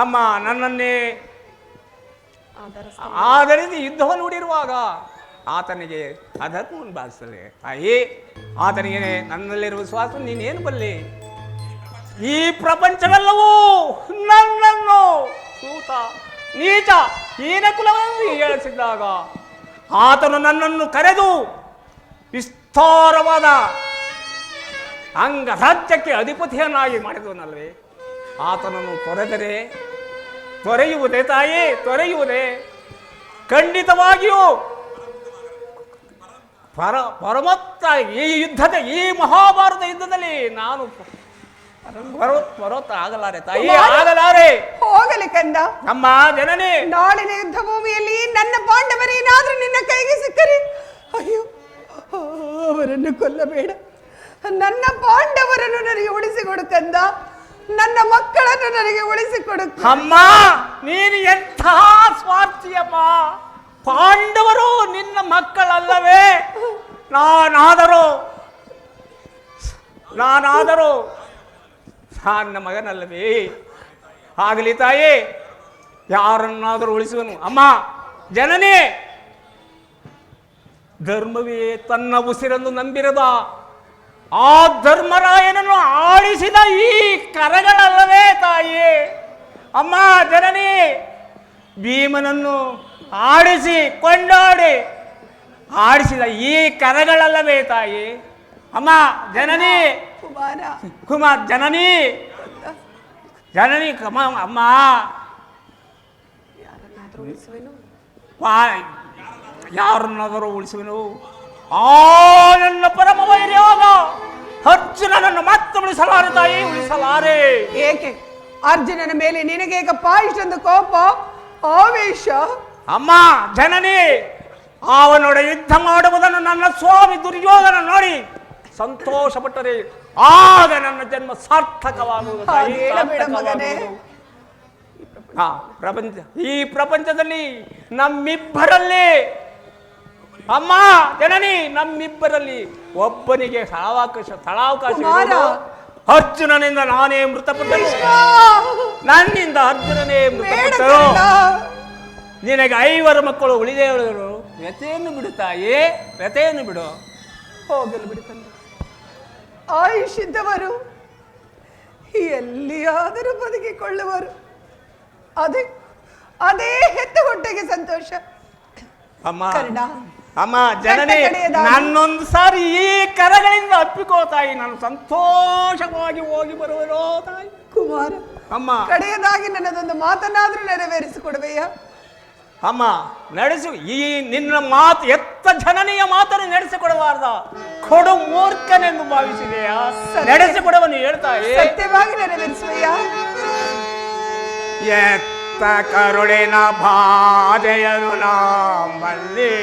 ಅಮ್ಮ, ನನ್ನನ್ನೇ ಆಧರಿಸಿ ಯುದ್ಧವನ್ನು ಹೂಡಿರುವಾಗ ಆತನಿಗೆ ಅಧರ್ಮವನ್ನು ಬಾಧಿಸಲೇ ತಾಯಿ? ಆತನಿಗೆ ನನ್ನಲ್ಲಿರುವ ವಿಶ್ವಾಸ ನೀನೇನು ಬಲ್ಲೆ? ಈ ಪ್ರಪಂಚವೆಲ್ಲವೂ ನನ್ನನ್ನು ಸೂತ ನೀಚ ಹೀನ ಕುಲವನ್ನು ಹೇಳಿಸಿದಾಗ ಆತನು ನನ್ನನ್ನು ಕರೆದು ವಿಸ್ತಾರವಾದ ಅಂಗರಾಜ್ಯಕ್ಕೆ ಅಧಿಪತಿಯನ್ನಾಗಿ ಮಾಡಿದವನಲ್ವೇ? ಆತನನ್ನು ತೊರೆಯುವುದೇ ತಾಯಿ, ತೊರೆಯುವುದೇ? ಖಂಡಿತವಾಗಿಯೂ ಪರಮತ್ತ ಈ ಈ ಮಹಾಭಾರತ ಯುದ್ಧದಲ್ಲಿ ನಾನು ಆಗಲಾರೆ ತಾಯಿ, ಆಗಲಾರೆ. ಹೋಗಲಿ ಕಂದ. ನಮ್ಮ ಜನನಿ, ನಾಳಿನ ಯುದ್ಧ ಭೂಮಿಯಲ್ಲಿ ನನ್ನ ಪಾಂಡವರೇನಾದ್ರೂ ನಿನ್ನ ಕೈಗೆ ಸಿಕ್ಕರೆ ಅಯ್ಯೋ, ಅವರನ್ನು ಕೊಲ್ಲಬೇಡ. ನನ್ನ ಪಾಂಡವರನ್ನು ನನಗೆ ಉಳಿಸಿಕೊಡು ಕಂದ, ನನ್ನ ಮಕ್ಕಳನ್ನು ನನಗೆ ಉಳಿಸಿಕೊಡು. ಅಮ್ಮ, ನೀನು ಎಂಥ ಸ್ವಾರ್ಥಿಯಮ್ಮ. ಪಾಂಡವರು ನಿನ್ನ ಮಕ್ಕಳಲ್ಲವೇ? ನಾನಾದರೂ ನನ್ನ ಮಗನಲ್ಲವೇ? ಆಗಲಿ ತಾಯಿ, ಯಾರನ್ನಾದರೂ ಉಳಿಸುವನು. ಅಮ್ಮ ಜನನಿ, ಧರ್ಮವೇ ತನ್ನ ಉಸಿರನ್ನು ನಂಬಿರದ ಆ ಧರ್ಮರಾಯನನ್ನು ಆಡಿಸಿದ ಈ ಕರಗಳಲ್ಲವೇ ತಾಯಿ? ಅಮ್ಮ ಜನನಿ, ಭೀಮನನ್ನು ಆಡಿಸಿ ಕೊಂಡಾಡಿ ಆಡಿಸಿದ ಈ ಕರಗಳಲ್ಲವೇ ತಾಯಿ? ಅಮ್ಮ ಜನನಿ, ಕುಮಾರ್ ಜನನಿ, ಅಮ್ಮ, ಯಾರನ್ನಾದರೂ ಉಳಿಸುವೆನು. ಆ ನನ್ನ ಪರಮ ವೈರ್ಯವಾದ ಅರ್ಜುನನನ್ನು ಮತ್ತೆ ಉಳಿಸಲಾರೆ ತಾಯಿ, ಉಳಿಸಲಾರೆ. ಏಕೆ ಅರ್ಜುನನ ಮೇಲೆ ನಿನಗೇಗಪ್ಪ ಇಷ್ಟೊಂದು ಕೋಪ, ಆವೇಶ? ಅಮ್ಮ ಜನನಿ, ಅವನೊಡ ಯುದ್ಧ ಮಾಡುವುದನ್ನು ನನ್ನ ಸ್ವಾಮಿ ದುರ್ಯೋಧನ ನೋಡಿ ಸಂತೋಷಪಟ್ಟರೆ ಆಗ ನನ್ನ ಜನ್ಮ ಸಾರ್ಥಕವಾಗುವುದು. ಈ ಪ್ರಪಂಚದಲ್ಲಿ ನಮ್ಮಿಬ್ಬರಲ್ಲಿ, ಅಮ್ಮ ಜನನಿ, ನಮ್ಮಿಬ್ಬರಲ್ಲಿ ಒಬ್ಬನಿಗೆ ಸ್ಥಳಾವಕಾಶ ಅರ್ಜುನನಿಂದ ನಾನೇ ಮೃತಪಟ್ಟನು, ನನ್ನಿಂದ ಅರ್ಜುನನೇ ಮೃತಪಟ್ಟರು. ನಿನಗೆ 5 ಮಕ್ಕಳು ಉಳಿದೇವರು, ವ್ಯಥೆಯನ್ನು ಬಿಡು ತಾಯಿ, ವ್ಯಥೆಯನ್ನು ಬಿಡು. ಹೋಗಲು ಬಿಡುತ್ತಂದ ಆಯುಷ್ಯದವರು ಎಲ್ಲಿಯಾದರೂ ಬದುಕಿಕೊಳ್ಳುವರು. ಅದೇ ಹೆತ್ತ ಹೊಟ್ಟೆಗೆ ಸಂತೋಷ. ಅಮ್ಮ ಜನನಿ, ನನ್ನೊಂದು ಸಾರಿ ಈ ಕರಗಳಿಂದ ಅಪ್ಪಿಕೋ ತಾಯಿ, ನಾನು ಸಂತೋಷವಾಗಿ ಹೋಗಿ ಬರುವನೋ ತಾಯಿ. ಕುಮಾರ, ಅಮ್ಮ ಕಡೆಯದಾಗಿ ನನ್ನದೊಂದು ಮಾತನ್ನಾದ್ರೂ ನೆರವೇರಿಸಿಕೊಡುವೆಯಾ? ಅಮ್ಮ ನಡೆಸು. ಈ ನಿನ್ನ ಮಾತು, ಎತ್ತ ಜನನಿಯ ಮಾತನ್ನು ನಡೆಸಿಕೊಡಬಾರ್ದ? ಕೊಡು ಮೂರ್ಖನೆಂದು ಭಾವಿಸಿದೆಯಾ? ನಡೆಸಿಕೊಡುವನು ಹೇಳ್ತಾ ಸತ್ಯವಾಗಿ ನೆರವೇರಿಸುವೆಯಾ? ಎತ್ತ ಭಕ್ತ ಕರುಳಿನ ಬಾಧೆಯನು ನಾಂಬಲ್ಲಿ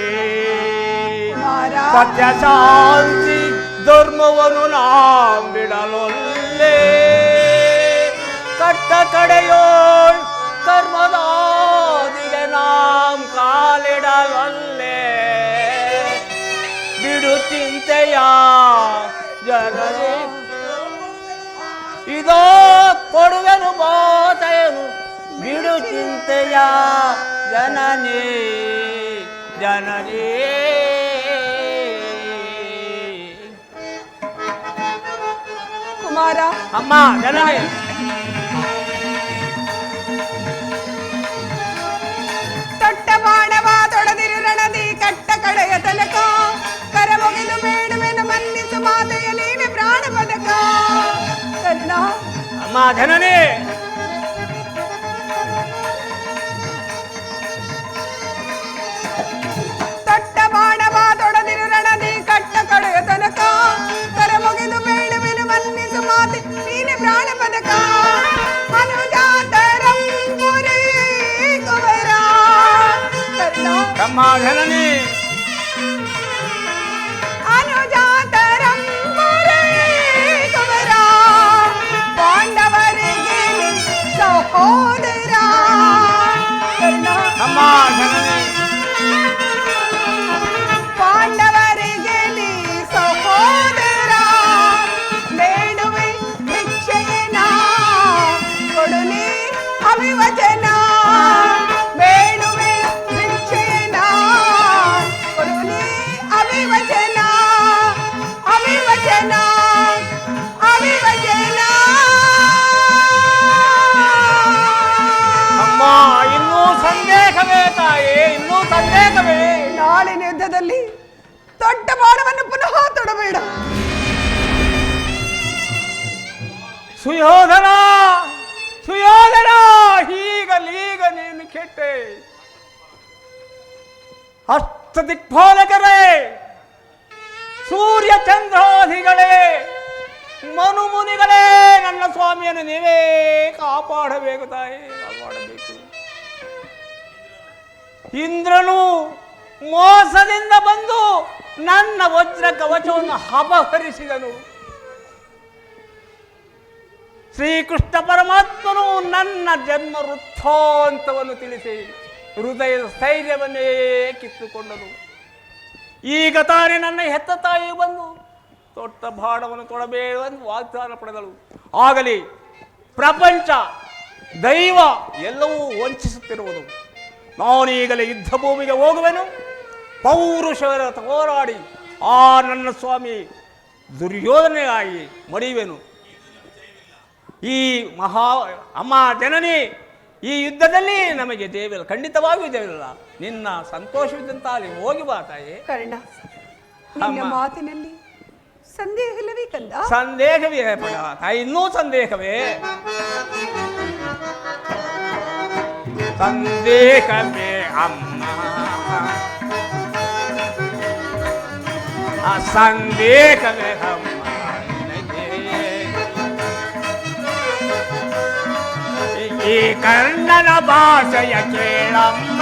ಸತ್ಯ ಶಾಂತಿ ಧರ್ಮವನ್ನು ನಾಂ ಬಿಡಲೊಲ್ಲೆ ಕಟ್ಟ ಕಡೆಯೋಳ್ ಕರ್ಮದಾದಿಗೆ ನಾಂ ಕಾಲಿಡಲೊಲ್ಲೆ ಬಿಡು ಚಿಂತೆಯ ಜನರೇ ಇದೋ ಕೊಡುವೆನು ಬೋತೆಯನು ಬಿಡು ಚಿಂತೆಯ ಜನನೇ ಜನನೇ ಕುಮಾರ ಅಮ್ಮ ಜನನೇ ತೊಟ್ಟ ಬಾಣವ ತೊಡದಿರು ರಣದಿ ಕಟ್ಟ ಕಡೆಯ ತನಕ ಕರ ಮುಗಿದು ಬೇಡುವೆನು ಮನ್ನಿಸು ಮಾತೆಯ ನೀನೆ ಪ್ರಾಣ ಪದಕ ಕರ್ಣ ಅಮ್ಮ ಜನನೇ ತೊಟ್ಟ ಬಾಣವ ತೊಡದಿರು ರಣದಿ ಕಟ್ಟ ಕಡೆಯ ತನಕ ಕರ ಮುಗಿದು ಬೇಡುವೆನು ಮನ್ನಿಸು ಮಾತೆ ನೀನೆ ಪ್ರಾಣ ಪದಕ ಮನುಜಾತರಂ ಗುರಿ ಕುವರ ಕರ್ಣ ಅಮ್ಮ ಜನನೇ ಅನುಜಾತರಂ ಗುರಿ ಕುವರ ಪಾಂಡವರಿಗೆ ಸಹೋದರ ಕರ್ಣ ಅಮ್ಮ ಜನನೇ ಪಾಂಡವರಿಗೆ ನೀ ಸಹೋದರ ಬೇಡುವೆ ಭಿಕ್ಷೆಯನ ಕೊಡು ನೀ ಅಭಿವಚನ ಬೇಡುವೆ ಭಿಕ್ಷೆಯನ ಕೊಡು ನೀ ಅಭಿವಚನ ಅಭಿವಚನ ಅಭಿವಚನ ಅಮ್ಮ ಇನ್ನೂ ಸಂದೇಹವೇ ತಾಯಿ ಇನ್ನೂ ಸಂದೇಹವೇ ನಾಳಿನ ಯುದ್ಧದಲ್ಲಿ ದೊಡ್ಡ ಬಾಣವನ್ನು ಪುನಃ ತೊಡಬೇಡ ಸುಯೋಧನ ಸುಯೋಧನ ಹೀಗಲೀಗ ನೀನು ಕೆಟ್ಟೆ ಅಷ್ಟ ದಿಕ್ಪಾಲಕರೇ ಸೂರ್ಯ ಚಂದ್ರಾಧಿಗಳೇ ಮನು ಮುನಿಗಳೇ ನನ್ನ ಸ್ವಾಮಿಯನ್ನು ನೀವೇ ಕಾಪಾಡಬೇಕು ತಾಯಿ ಕಾಪಾಡಬೇಕು ಇಂದ್ರನು ಮೋಸದಿಂದ ಬಂದು ನನ್ನ ವಜ್ರ ಕವಚವನ್ನು ಅಪಹರಿಸಿದನು ಶ್ರೀಕೃಷ್ಣ ಪರಮಾತ್ಮನು ನನ್ನ ಜನ್ಮ ವೃತ್ತಾಂತವನ್ನು ತಿಳಿಸಿ ಹೃದಯದ ಸ್ಥೈರ್ಯವನ್ನೇ ಕಿತ್ತುಕೊಂಡನು ಈಗ ತಾನೇ ನನ್ನ ಹೆತ್ತ ತಾಯಿ ಬಂದು ತೊಟ್ಟ ಬಾಣವನ್ನು ತೊಡಬೇಕೆಂದು ವಾಗ್ದಾನ ಪಡೆದಳು ಆಗಲಿ ಪ್ರಪಂಚ ದೈವ ಎಲ್ಲವೂ ವಂಚಿಸುತ್ತಿರುವುದು ನಾನೀಗಲೇ ಯುದ್ಧ ಭೂಮಿಗೆ ಹೋಗುವೆನು ಪೌರುಷರ ಹೋರಾಡಿ ಆ ನನ್ನ ಸ್ವಾಮಿ ದುರ್ಯೋಧನೆಗಾಗಿ ಮಡಿಯುವೆನು ಈ ಅಮ್ಮ ಜನನಿ ಈ ಯುದ್ಧದಲ್ಲಿ ನಮಗೆ ದೇವಿಲ್ಲ ಖಂಡಿತವಾಗಿಯೂ ದೇವಿಲ್ಲ ನಿನ್ನ ಸಂತೋಷವಿದ್ದಂತ ಅಲ್ಲಿ ಹೋಗಿ ಬಾ ತಾಯಿ ಕರ್ಣ ನಿನ್ನ ಅಮ್ಮ. ಮಾತಿನಲ್ಲಿ ಸಂದೇಹವಿಲ್ಲವೇ ಕಂದ ಸಂದೇಹವೇ ಪಡ ತಾಯಿ ಇನ್ನೂ ಸಂದೇಹವೇ ಸಂದೇಹವೇ ಅಮ್ಮ ಸಂದೇಹವೇ ಅಮ್ಮ ಈ ಕರ್ಣನ ಭಾಷೆಯ ಕೇಳಮ್ಮ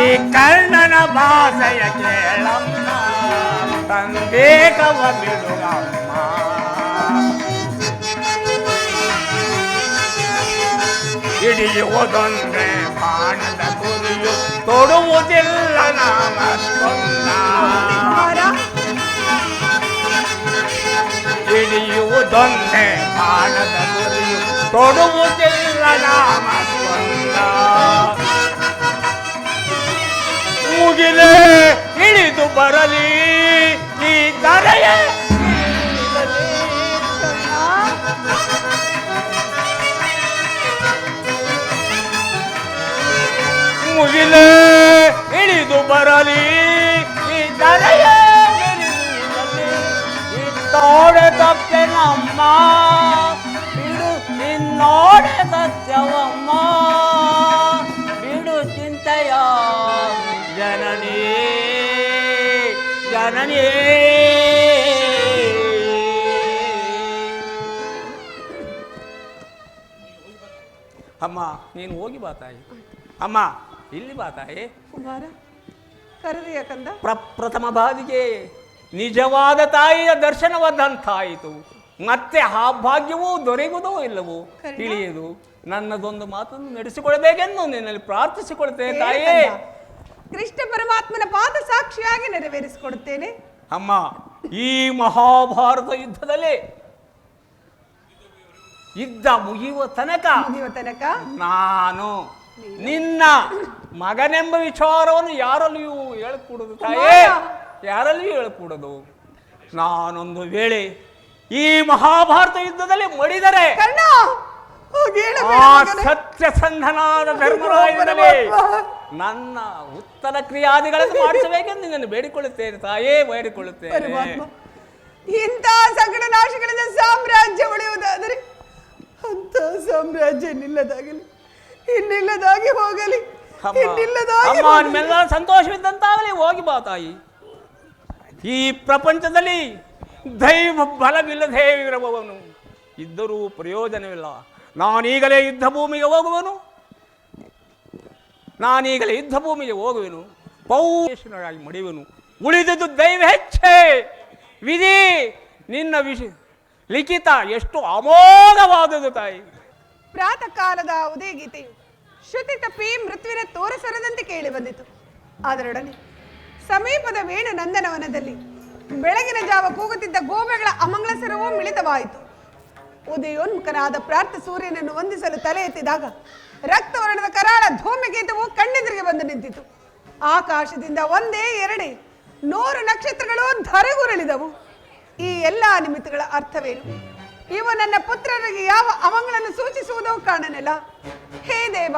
ಈ ಕರ್ಣನ ಭಾಷೆಯ ಕೇಳಮ್ಮ ಸಂದೇಹವ ಬಿಡುಗಮ್ಮ ಹಿಡಿಯುವುದೊಂದೇ ಬಾಣದ ಗುರಿಯು ತೊಡುವುದಿಲ್ಲ ನಾಮತ್ತೊಂದ ಹಿಡಿಯುವುದೊಂದೇ ಬಾಣದ ಗುರಿಯು ತೊಡುವುದಿಲ್ಲ ನಾಮತ್ತೊಂದ ಮುಗಿಲೇ ಇಳಿದು ಬರಲಿ ಈ ಧರೆಯ ಮುಗಿಲೇ ಇಳಿದು ಬರಲಿ ಈ ಧರೆಯ ಇತ್ತೋಡೆ ತಪ್ಪೆ ನಮ್ಮ ಬಿಡು ನಿನ್ನೋಡೆ ಸತ್ಯವಮ್ಮ ಬಿಡು ಚಿಂತೆಯ ಜನನಿ ಜನನಿ ಅಮ್ಮ ನೀನು ಹೋಗಿ ಬಾ ತಾಯಿ. ಅಮ್ಮ ಇಲ್ಲಿ ಬಾ ತಾಯಿ. ಕುಮಾರ ಕರೆದೆಯ ಕಂದ? ಪ್ರಥಮ ಬಾರಿಗೆ ನಿಜವಾದ ತಾಯಿಯ ದರ್ಶನವಾದಂತಾಯಿತು. ಮತ್ತೆ ಆ ಭಾಗ್ಯವೂ ದೊರೆಯುವುದೋ ಇಲ್ಲವೋ ತಿಳಿಯದು. ನನ್ನದೊಂದು ಮಾತನ್ನು ನಡೆಸಿಕೊಳ್ಬೇಕೆಂದು ನಿನ್ನಲ್ಲಿ ಪ್ರಾರ್ಥಿಸಿಕೊಳ್ತೇನೆ ತಾಯೇ. ಕೃಷ್ಣ ಪರಮಾತ್ಮನ ಪಾದ ಸಾಕ್ಷಿಯಾಗಿ ನೆರವೇರಿಸಿಕೊಡುತ್ತೇನೆ. ಅಮ್ಮ ಈ ಮಹಾಭಾರತ ಯುದ್ಧದಲ್ಲಿ ಯುದ್ಧ ಮುಗಿಯುವ ತನಕ ನಾನು ನಿನ್ನ ಮಗನೆಂಬ ವಿಚಾರವನ್ನು ಯಾರಲ್ಲಿಯೂ ಹೇಳಿಕೊಡುದು ತಾಯೇ, ಯಾರಲ್ಲಿಯೂ ಹೇಳಿಕೊಡುದು. ನಾನೊಂದು ವೇಳೆ ಈ ಮಹಾಭಾರತ ಯುದ್ಧದಲ್ಲಿ ಮಡಿದರೆ ಆ ಸತ್ಯಸಂಧನಾದ ಧರ್ಮರಾಯನಲ್ಲಿ ನನ್ನ ಉತ್ತರ ಕ್ರಿಯಾದಿಗಳನ್ನು ಮಾಡಿಸಬೇಕೆಂದು ನಿನ್ನನ್ನು ಬೇಡಿಕೊಳ್ಳುತ್ತೇನೆ ತಾಯೇ, ಬೇಡಿಕೊಳ್ಳುತ್ತೇನೆ. ಇಂಥ ಸಂಕಟ ನಾಶಗಳಿಂದ ಸಾಮ್ರಾಜ್ಯ ಉಳಿಯುವುದಾದರೆ ಅಂತ ಸಾಮ್ರಾಜ್ಯ ಇನ್ನಿಲ್ಲದಾಗಿ ಹೋಗಲಿ. ನಿಮ್ಮೆಲ್ಲ ಸಂತೋಷವಿದ್ದಂತಾಗಲಿ. ಹೋಗಿ ಬಾ ತಾಯಿ. ಈ ಪ್ರಪಂಚದಲ್ಲಿ ದೈವ ಬಲವಿಲ್ಲದೆ ಇರುವವನು ಇದ್ದರೂ ಪ್ರಯೋಜನವಿಲ್ಲ. ನಾನೀಗಲೇ ಯುದ್ಧ ಭೂಮಿಗೆ ಹೋಗುವೆನು. ಪೌರುಷನಾಗಿ ಮಡಿಯುವೆನು. ಉಳಿದದ್ದು ದೈವ ಹೆಚ್ಚೆ. ವಿಧಿ ನಿನ್ನ ಲಿಖಿತ ಎಷ್ಟು ಅಮೋಘವಾದುದು ತಾಯಿ. ಪ್ರಾತಃ ಕಾಲದ ಉದಯ ಗೀತೆಯು ಶ್ರುತಿ ತಪ್ಪಿ ಮೃತ್ಯುವಿನ ತೋರಸರದಂತೆ ಕೇಳಿ ಬಂದಿತು. ಅದರೊಡನೆ ಸಮೀಪದ ವೇಣು ನಂದನವನದಲ್ಲಿ ಬೆಳಗಿನ ಜಾವ ಕೂಗುತ್ತಿದ್ದ ಗೋಮೆಗಳ ಅಮಂಗಳ ಸ್ವರವೂ ಮಿಳಿತವಾಯಿತು. ಉದಯೋನ್ಮುಖನಾದ ಪ್ರಾರ್ಥ ಸೂರ್ಯನನ್ನು ವಂದಿಸಲು ತಲೆ ಎತ್ತಿದಾಗ ರಕ್ತವರ್ಣದ ಕರಾಳ ಧೂಮಕೇತುವು ಕಣ್ಣೆದುರಿಗೆ ಬಂದು ನಿಂತಿತು. ಆಕಾಶದಿಂದ ಒಂದೇ ಎರಡೇ 100 ನಕ್ಷತ್ರಗಳು ಧರೆಗುರಳಿದವು. ಈ ಎಲ್ಲ ನಿಮಿತ್ತಗಳ ಅರ್ಥವೇನು? ಇವು ನನ್ನ ಪುತ್ರರಿಗೆ ಯಾವ ಅಮಂಗಳನ್ನು ಸೂಚಿಸುವುದೋ ಕಾಣನಿಲ್ಲ. ಹೇ ದೇವ,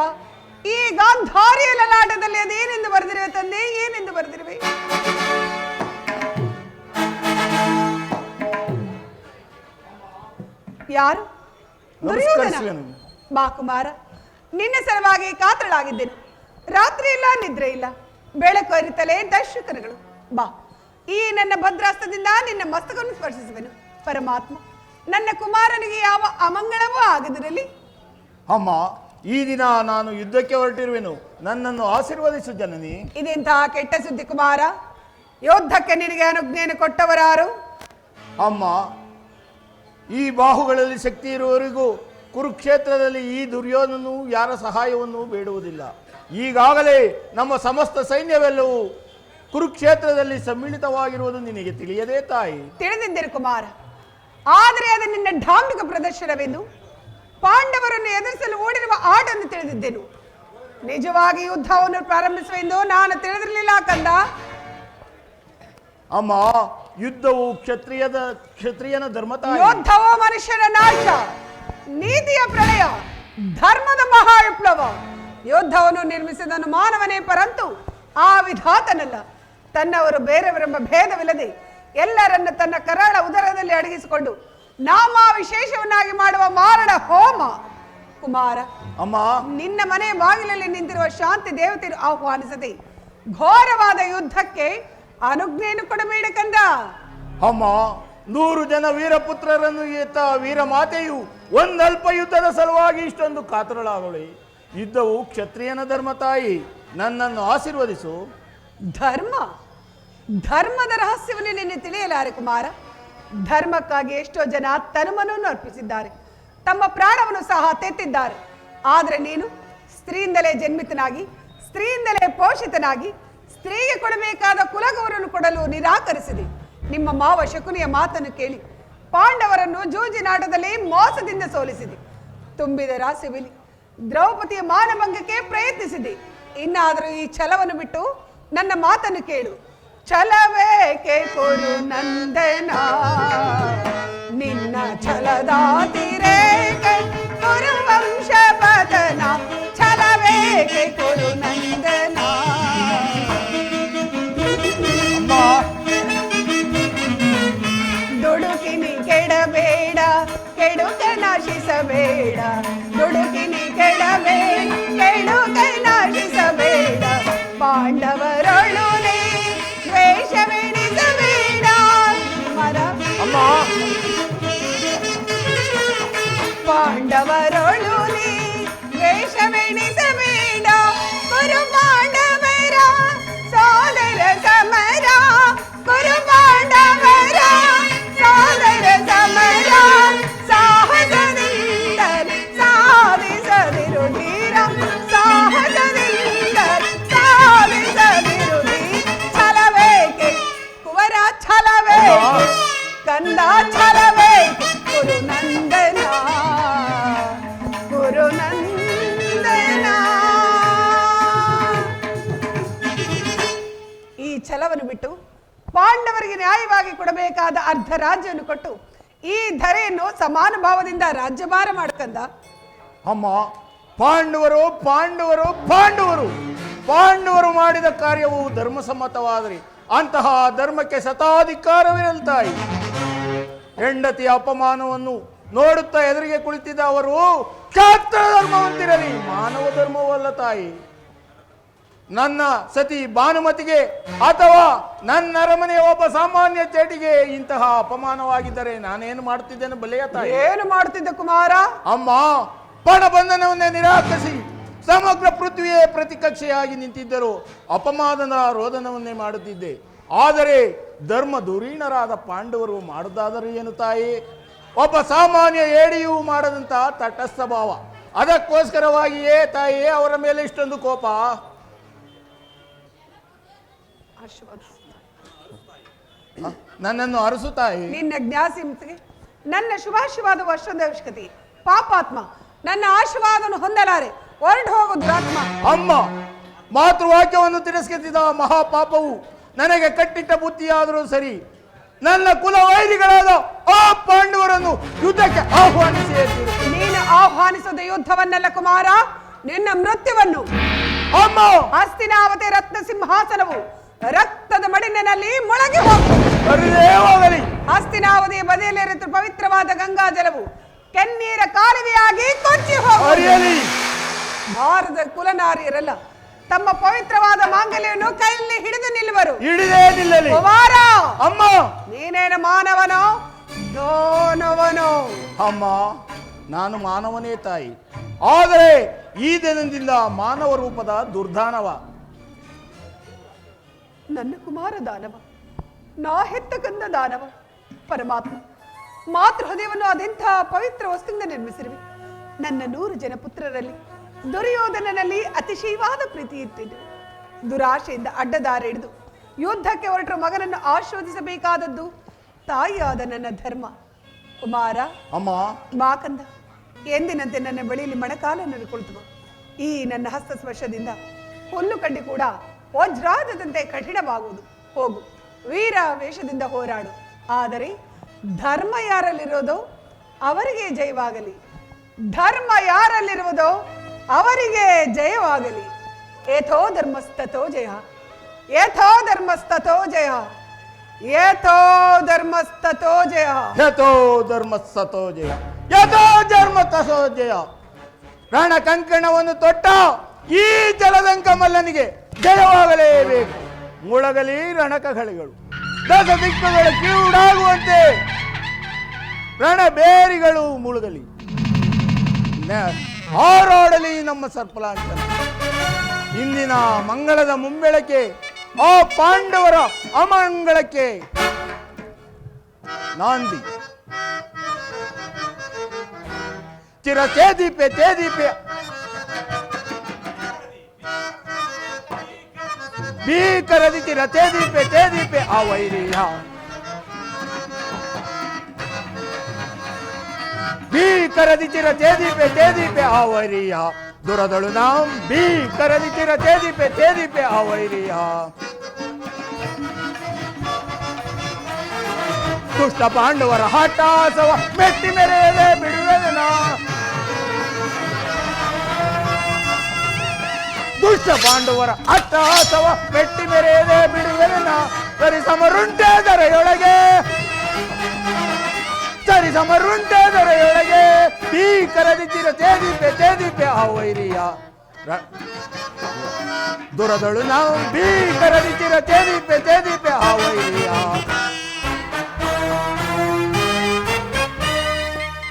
ಈ ಗಾಂಧಾರಿಯ ಲಲಾಟದಲ್ಲಿ ಅದೇನೆಂದು ಬರೆದಿರುವೆ ತಂದೆ, ಏನೆಂದು ಬರೆದಿರುವೆ? ಯಾರು? ದುರ್ಯೋಧನ. ಬಾ ಕುಮಾರ, ನಿನ್ನ ಸಲುವಾಗಿ ಕಾತರಳಾಗಿದ್ದೆನು. ರಾತ್ರಿ ಇಲ್ಲ, ನಿದ್ರೆ ಇಲ್ಲ, ಬೆಳಕು ಅರಿತಲೇ ದರ್ಶಕರುಗಳು. ಬಾ, ಈ ನನ್ನ ಭದ್ರಾಸ್ತ್ರದಿಂದ ನಿನ್ನ ಮಸ್ತಕವನ್ನು ಸ್ಪರ್ಶಿಸುವೆನು. ಪರಮಾತ್ಮ, ನನ್ನ ಕುಮಾರನಿಗೆ ಯಾವ ಅಮಂಗಳವೂ ಆಗದಿರಲಿ. ಅಮ್ಮ, ಈ ದಿನ ನಾನು ಯುದ್ಧಕ್ಕೆ ಹೊರಟಿರುವೆನು. ನನ್ನನ್ನು ಆಶೀರ್ವದಿಸು ಜನನಿ. ಇದೆಂತಹ ಕೆಟ್ಟ ಸುದ್ದಿ ಕುಮಾರ. ಯೋದ್ಧಕ್ಕೆ ನಿನಗೆ ಅನುಜ್ಞೆಯನ್ನು ಕೊಟ್ಟವರಾರು? ಅಮ್ಮ, ಈ ಬಾಹುಗಳಲ್ಲಿ ಶಕ್ತಿ ಇರುವವರೆಗೂ ಕುರುಕ್ಷೇತ್ರದಲ್ಲಿ ಈ ದುರ್ಯೋಧನನು ಯಾರ ಸಹಾಯವನ್ನು ಬೇಡುವುದಿಲ್ಲ. ಈಗಾಗಲೇ ನಮ್ಮ ಸಮಸ್ತ ಸೈನ್ಯವೆಲ್ಲವೂ ಕುರುಕ್ಷೇತ್ರದಲ್ಲಿ ಸಮ್ಮಿಳಿತವಾಗಿರುವುದು ನಿನಗೆ ತಿಳಿಯದೇ ತಾಯಿ? ತಿಳಿದಿದ್ದೇನೆ ಕುಮಾರ, ಆದರೆ ಅದು ನಿನ್ನ ಢಾಂಬಿಕ ಪ್ರದರ್ಶನವೆಂದು, ಪಾಂಡವರನ್ನು ಎದುರಿಸಲು ಓಡಿರುವ ಆಟನ್ನು ತಿಳಿದಿದ್ದೆನು. ನಿಜವಾಗಿ ಯುದ್ಧವನ್ನು ಪ್ರಾರಂಭಿಸುವೆಂದು ನಾನು ತಿಳಿದಿರಲಿಲ್ಲ ಕಂದ. ಅಮ್ಮ, ಯುದ್ಧವು ಕ್ಷತ್ರಿಯನ ಧರ್ಮ ತಾಯಿ. ಯೋದ್ಧವೋ ಮನುಷ್ಯನ ನಾಶ, ನೀತಿಯ ಪ್ರಳಯ, ಧರ್ಮದ ಮಹಾವಿಪ್ಲವ. ಯೋದ್ಧವನ್ನು ನಿರ್ಮಿಸಿದನು ಮಾನವನೇ, ಪರಂತು ಆ ವಿಧಾತನಲ್ಲ. ತನ್ನವರು ಬೇರೆಯವರೆಂಬ ಭೇದವಿಲ್ಲದೆ ಎಲ್ಲರನ್ನ ತನ್ನ ಕರಾಳ ಉದರದಲ್ಲಿ ಅಡಗಿಸಿಕೊಂಡು ನಾಮ ವಿಶೇಷವನ್ನಾಗಿ ಮಾಡುವ ಮಾರಣ ಹೋಮ. ಕುಮಾರ, ಅಮ್ಮ, ನಿನ್ನ ಮನೆ ಬಾಗಿಲಲ್ಲಿ ನಿಂತಿರುವ ಶಾಂತಿ ದೇವತೆಯನ್ನು ಆಹ್ವಾನಿಸದೆ ಘೋರವಾದ ಯುದ್ಧಕ್ಕೆ ಅನುಜ್ಞೆಯನ್ನು ಕೊಡಬೇಡ ಕಂದ. ಅಮ್ಮ, 100 ಜನ ವೀರಪುತ್ರರನ್ನು ಎತ್ತ ವೀರ ಮಾತೆಯು ಒಂದಲ್ಪ ಯುದ್ಧದ ಸಲುವಾಗಿ ಇಷ್ಟೊಂದು ಕಾತರಳಾಗಲಿ. ಯುದ್ಧವು ಕ್ಷತ್ರಿಯನ ಧರ್ಮ ತಾಯಿ. ನನ್ನನ್ನು ಆಶೀರ್ವದಿಸು. ಧರ್ಮದ ರಹಸ್ಯವನ್ನು ನಿನ್ನೆ ತಿಳಿಯಲಾರೆ ಕುಮಾರ. ಧರ್ಮಕ್ಕಾಗಿ ಎಷ್ಟೋ ಜನ ತನುಮನನ್ನು ಅರ್ಪಿಸಿದ್ದಾರೆ, ತಮ್ಮ ಪ್ರಾಣವನ್ನು ಸಹ ತೆತ್ತಿದ್ದಾರೆ. ಆದರೆ ನೀನು ಸ್ತ್ರೀಯಿಂದಲೇ ಜನ್ಮಿತನಾಗಿ, ಸ್ತ್ರೀಯಿಂದಲೇ ಪೋಷಿತನಾಗಿ, ಸ್ತ್ರೀಗೆ ಕೊಡಬೇಕಾದ ಕುಲಗೌರವನ್ನು ಕೊಡಲು ನಿರಾಕರಿಸಿದೆ. ನಿಮ್ಮ ಮಾವ ಶಕುನಿಯ ಮಾತನ್ನು ಕೇಳಿ ಪಾಂಡವರನ್ನು ಜೂಜಿನಾಟದಲ್ಲಿ ಮೋಸದಿಂದ ಸೋಲಿಸಿದೆ. ತುಂಬಿದ ರಾಸವಿಲಿ ದ್ರೌಪದಿಯ ಮಾನಭಂಗಕ್ಕೆ ಪ್ರಯತ್ನಿಸಿದೆ. ಇನ್ನಾದರೂ ಈ ಛಲವನ್ನು ಬಿಟ್ಟು ನನ್ನ ಮಾತನ್ನು ಕೇಳು. ಛಲವೇಕೆ ಕೊರು ನಂದನ, ನಿನ್ನ ಛಲದಾತಿರೇಕೆ ಕುರುವಂಶ ಪತನ. ಛಲವೇಕೆ ಕೊರು ನಂದನ. ದುಡುಕಿನಿ ಕೆಡಬೇಡ, ಕೆಡುಕ ನಾಶಿಸಬೇಡ. ದುಡುಕಿನಿ ಕೆಡಬೇಡ, ಕೆಡುಕ ನಾಶಿಸಬೇಡ. ಪಾಂಡವರೊಳು ದ್ವೇಷವೆಣಿಸಬೇಡ. ಪಾಂಡವರೊಳು ದ್ವೇಷವೆಣಿಸಬೇಡ. ಕಂದ ಛಲವೇ ಗುರುನಂದನ ಗುರುನಂದನ. ಈ ಛಲವನ್ನು ಬಿಟ್ಟು ಪಾಂಡವರಿಗೆ ನ್ಯಾಯವಾಗಿ ಕೊಡಬೇಕಾದ ಅರ್ಧ ರಾಜ್ಯವನ್ನು ಕೊಟ್ಟು ಈ ಧರೆಯನ್ನು ಸಮಾನ ಭಾವದಿಂದ ರಾಜ್ಯಭಾರ ಮಾಡ್ಕಂದ. ಅಮ್ಮ, ಪಾಂಡವರು ಪಾಂಡವರು ಪಾಂಡವರು ಪಾಂಡವರು ಮಾಡಿದ ಕಾರ್ಯವು ಧರ್ಮಸಮ್ಮತವಾದರೆ ಅಂತಹ ಧರ್ಮಕ್ಕೆ ಶತಾಧಿಕಾರವಿರಲಿ ತಾಯಿ. ಹೆಂಡತಿಯ ಅಪಮಾನವನ್ನು ನೋಡುತ್ತಾ ಎದುರಿಗೆ ಕುಳಿತಿದ್ದ ಅವರು ಕ್ಷಾತ್ರ ಧರ್ಮವಂತಿರಲಿ, ಮಾನವ ಧರ್ಮವಲ್ಲ ತಾಯಿ. ನನ್ನ ಸತಿ ಭಾನುಮತಿಗೆ ಅಥವಾ ನನ್ನ ಅರಮನೆಯ ಒಬ್ಬ ಸಾಮಾನ್ಯ ಚೇಟಿಗೆ ಇಂತಹ ಅಪಮಾನವಾಗಿದ್ದರೆ ನಾನೇನು ಮಾಡ್ತಿದ್ದೇನೆ ಬಲೆಯ ತಾಯಿ? ಏನು ಮಾಡುತ್ತಿದ್ದ ಕುಮಾರ? ಅಮ್ಮ, ಪಣಬಂಧನವನ್ನೇ ನಿರಾಕರಿಸಿ ಸಮಗ್ರ ಪೃಥ್ವಿಯೇ ಪ್ರತಿಕಕ್ಷೆಯಾಗಿ ನಿಂತಿದ್ದರು ಅಪಮಾನದ ರೋದನವನ್ನೇ ಮಾಡುತ್ತಿದ್ದೆ. ಆದರೆ ಧರ್ಮ ಧುರೀಣರಾದ ಪಾಂಡವರು ಮಾಡುವುದಾದರೆ ಏನು ತಾಯಿ? ಒಬ್ಬ ಸಾಮಾನ್ಯ ಏಡಿಯೂ ಮಾಡದಂತಹ ತಟಸ್ಥ ಭಾವ. ಅದಕ್ಕೋಸ್ಕರವಾಗಿಯೇ ತಾಯಿ ಅವರ ಮೇಲೆ ಇಷ್ಟೊಂದು ಕೋಪ. ನನ್ನನ್ನು ಅರಸು ತಾಯಿ. ನಿನ್ನ ಜ್ಞಾಸಿಂಸೆಗೆ ನನ್ನ ಶುಭಾಶೀರ್ವಾದ ಅಷ್ಟೊಂದು ಅವಶ್ಯಕತೆ. ಪಾಪಾತ್ಮ, ನನ್ನ ಆಶೀರ್ವಾದವನ್ನು ಹೊಂದಲಾರೆ, ಹೊರಟು ಹೋಗು ದುರಾತ್ಮ. ಅಮ್ಮ, ಮಾತೃವಾಕ್ಯವನ್ನು ತಿರಸ್ಕರಿಸಿದ ಮಹಾಪಾಪವು ನನಗೆ ಕಟ್ಟಿಟ್ಟ ಬುದ್ಧಿಯಾದರೂ ಸರಿ, ನನ್ನ ಕುಲ ವೈರಿಗಳಾದ ಆ ಪಾಂಡವರನ್ನು ಯುದ್ಧಕ್ಕೆ ಆಹ್ವಾನಿಸಿ. ನೀನು ಆಹ್ವಾನಿಸದ ಯುದ್ಧವನ್ನಲ್ಲ ಕುಮಾರ, ನಿನ್ನ ಮೃತ್ಯುವನ್ನು. ಅಮ್ಮ, ಹಸ್ತಿನಾವತಿ ರತ್ನ ಸಿಂಹಾಸನವು ರಕ್ತದ ಮಡಿಲಿನಲ್ಲಿ ಮುಳಗಿ ಹೋಗು. ಹಸ್ತಿನಾವತಿಯ ಬದಿಯಲ್ಲಿರುವ ಪವಿತ್ರವಾದ ಗಂಗಾ ಜಲವು ಕೆನ್ನೀರ ಕಾಲುವೆಯಾಗಿ ಕೊಚ್ಚಿ ಹೋಗು. ಭಾರತದ ಕುಲನಾರಿಯರಲ್ಲ ತಮ್ಮ ಪವಿತ್ರವಾದ ಮಾಂಗಲ್ಯವನ್ನು ಕೈಯಲ್ಲಿ ಹಿಡಿದು ನಿಲ್ಲುವರು. ಕುಮಾರ, ಅಮ್ಮ, ನೀನೇನು ಮಾನವನೋ ದೋನವನೋ? ಅಮ್ಮ, ನಾನು ಮಾನವನೇ ತಾಯಿ. ಆದರೆ ಈ ದಿನದಿಂದ ಮಾನವ ರೂಪದ ದುರ್ದಾನವ. ನನ್ನ ಕುಮಾರ ದಾನವ, ನಾ ಹೆತ್ತ ಕಂದ ದಾನವ. ಪರಮಾತ್ಮ, ಮಾತೃ ಹೃದಯವನ್ನು ಅದೆಂಥ ಪವಿತ್ರ ವಸ್ತುವಿಂದ ನಿರ್ಮಿಸಿರುವೆ. ನನ್ನ 100 ಜನ ಪುತ್ರರಲ್ಲಿ ದುರ್ಯೋಧನನಲ್ಲಿ ಅತಿಶಯವಾದ ಪ್ರೀತಿ ಇಟ್ಟಿದ್ದು. ದುರಾಶೆಯಿಂದ ಅಡ್ಡದಾರಿ ಹಿಡಿದು ಯುದ್ಧಕ್ಕೆ ಹೊರಟರು ಮಗನನ್ನು ಆಶೀರ್ವದಿಸಬೇಕಾದದ್ದು ತಾಯಿಯಾದ ನನ್ನ ಧರ್ಮ. ಕುಮಾರ, ಅಮ್ಮ, ಮಾಕಂದ, ಎಂದಿನಂತೆ ನನ್ನ ಬಳಿಯಲ್ಲಿ ಮಣಕಾಲನ್ನು ಕುಳಿತುಕೋ. ಈ ನನ್ನ ಹಸ್ತ ಸ್ಪರ್ಶದಿಂದ ಹುಲ್ಲು ಕಡ್ಡಿ ಕೂಡ ವಜ್ರಾದಂತೆ ಕಠಿಣವಾಗುವುದು. ಹೋಗು, ವೀರ ವೇಷದಿಂದ ಹೋರಾಡು. ಆದರೆ ಧರ್ಮ ಯಾರಲ್ಲಿರೋದೋ ಅವರಿಗೆ ಜಯವಾಗಲಿ. ಧರ್ಮ ಯಾರಲ್ಲಿರುವುದೋ ಅವರಿಗೆ ಜಯವಾಗಲಿ. ಏಥೋ ಧರ್ಮಸ್ತಥೋ ಜಯ, ಏಥೋ ಧರ್ಮಸ್ತಥೋ ಜಯ, ಏಥೋ ಧರ್ಮಸ್ತಥೋ ಜಯ, ಯಥೋ ಧರ್ಮಸ್ತಥೋ ಜಯ, ಯಥೋ ಧರ್ಮಸ್ತಥೋ ಜಯ. ರಣ ಕಂಕಣವನ್ನು ತೊಟ್ಟ ಈ ಜಲದಂಕ ಮಲ್ಲನಿಗೆ ಜಯವಾಗಲೇಬೇಕು. ಮುಳಗಲಿ ರಣಕಗಳಿಗಳು, ದಶ ದಿಕ್ಕುಗಳ ಕಿವುಡಾಗುವಂತೆ ರಣಬೇರಿಗಳು ಮುಳುಗಲಿ, ಹಾರಾಡಲಿ ನಮ್ಮ ಸರ್ಪಲಾಂಛನ. ಇಂದಿನ ಮಂಗಳದ ಮುಂಬೆಳಕೆ ಆ ಪಾಂಡವರ ಅಮಂಗಳಕ್ಕೆ ನಾಂದಿ. ಚಿರ ಚೇದೀಪೆ ಚೇದೀಪೆ ಭೀಕರದಿ ಚಿರ ಚೇದೀಪೆ ಚೇದೀಪೆ ಆ ವೈರಿಯ. ಭೀಕರದಿ ಚಿರ ಚೇದೀಪೆ ಚೇದೀಪೆ ಆ ವೈರಿಯ. ದುರದಳು ನಾಂ ಭೀಕರದಿ ಚಿರ ಚೇದೀಪೆ ಚೇದೀಪೆ ಆ ವೈರಿಯ. ದುಷ್ಟ ಪಾಂಡವರ ಹಠಾಸವ ಮೆಟ್ಟಿ ಮೆರೆಯದೆ ಬಿಡುವೆನ. ದುಷ್ಟ ಪಾಂಡವರ ಅಟ್ಟಹಾಸವ ಮೆಟ್ಟಿ ಮೆರೆಯದೆ ಬಿಡುವೆನ. ಸರಿ ಸಮರುಂಟೆ ದರೆಯೊಳಗೆ, ಸರಿ ಸಮರುಂಟೆ ದರೆಯೊಳಗೆ. ಭೀಕರದಿ ಚಿರ ಚೇದೀಪೆ ಚೇದೀಪೆ ಆ ವೈರಿಯ. ದುರದಳು ನಾವು ಭೀಕರದಿ ಚಿರ ಚೇದೀಪೆ ಚೇದೀಪೆ ಆ ವೈರಿಯ.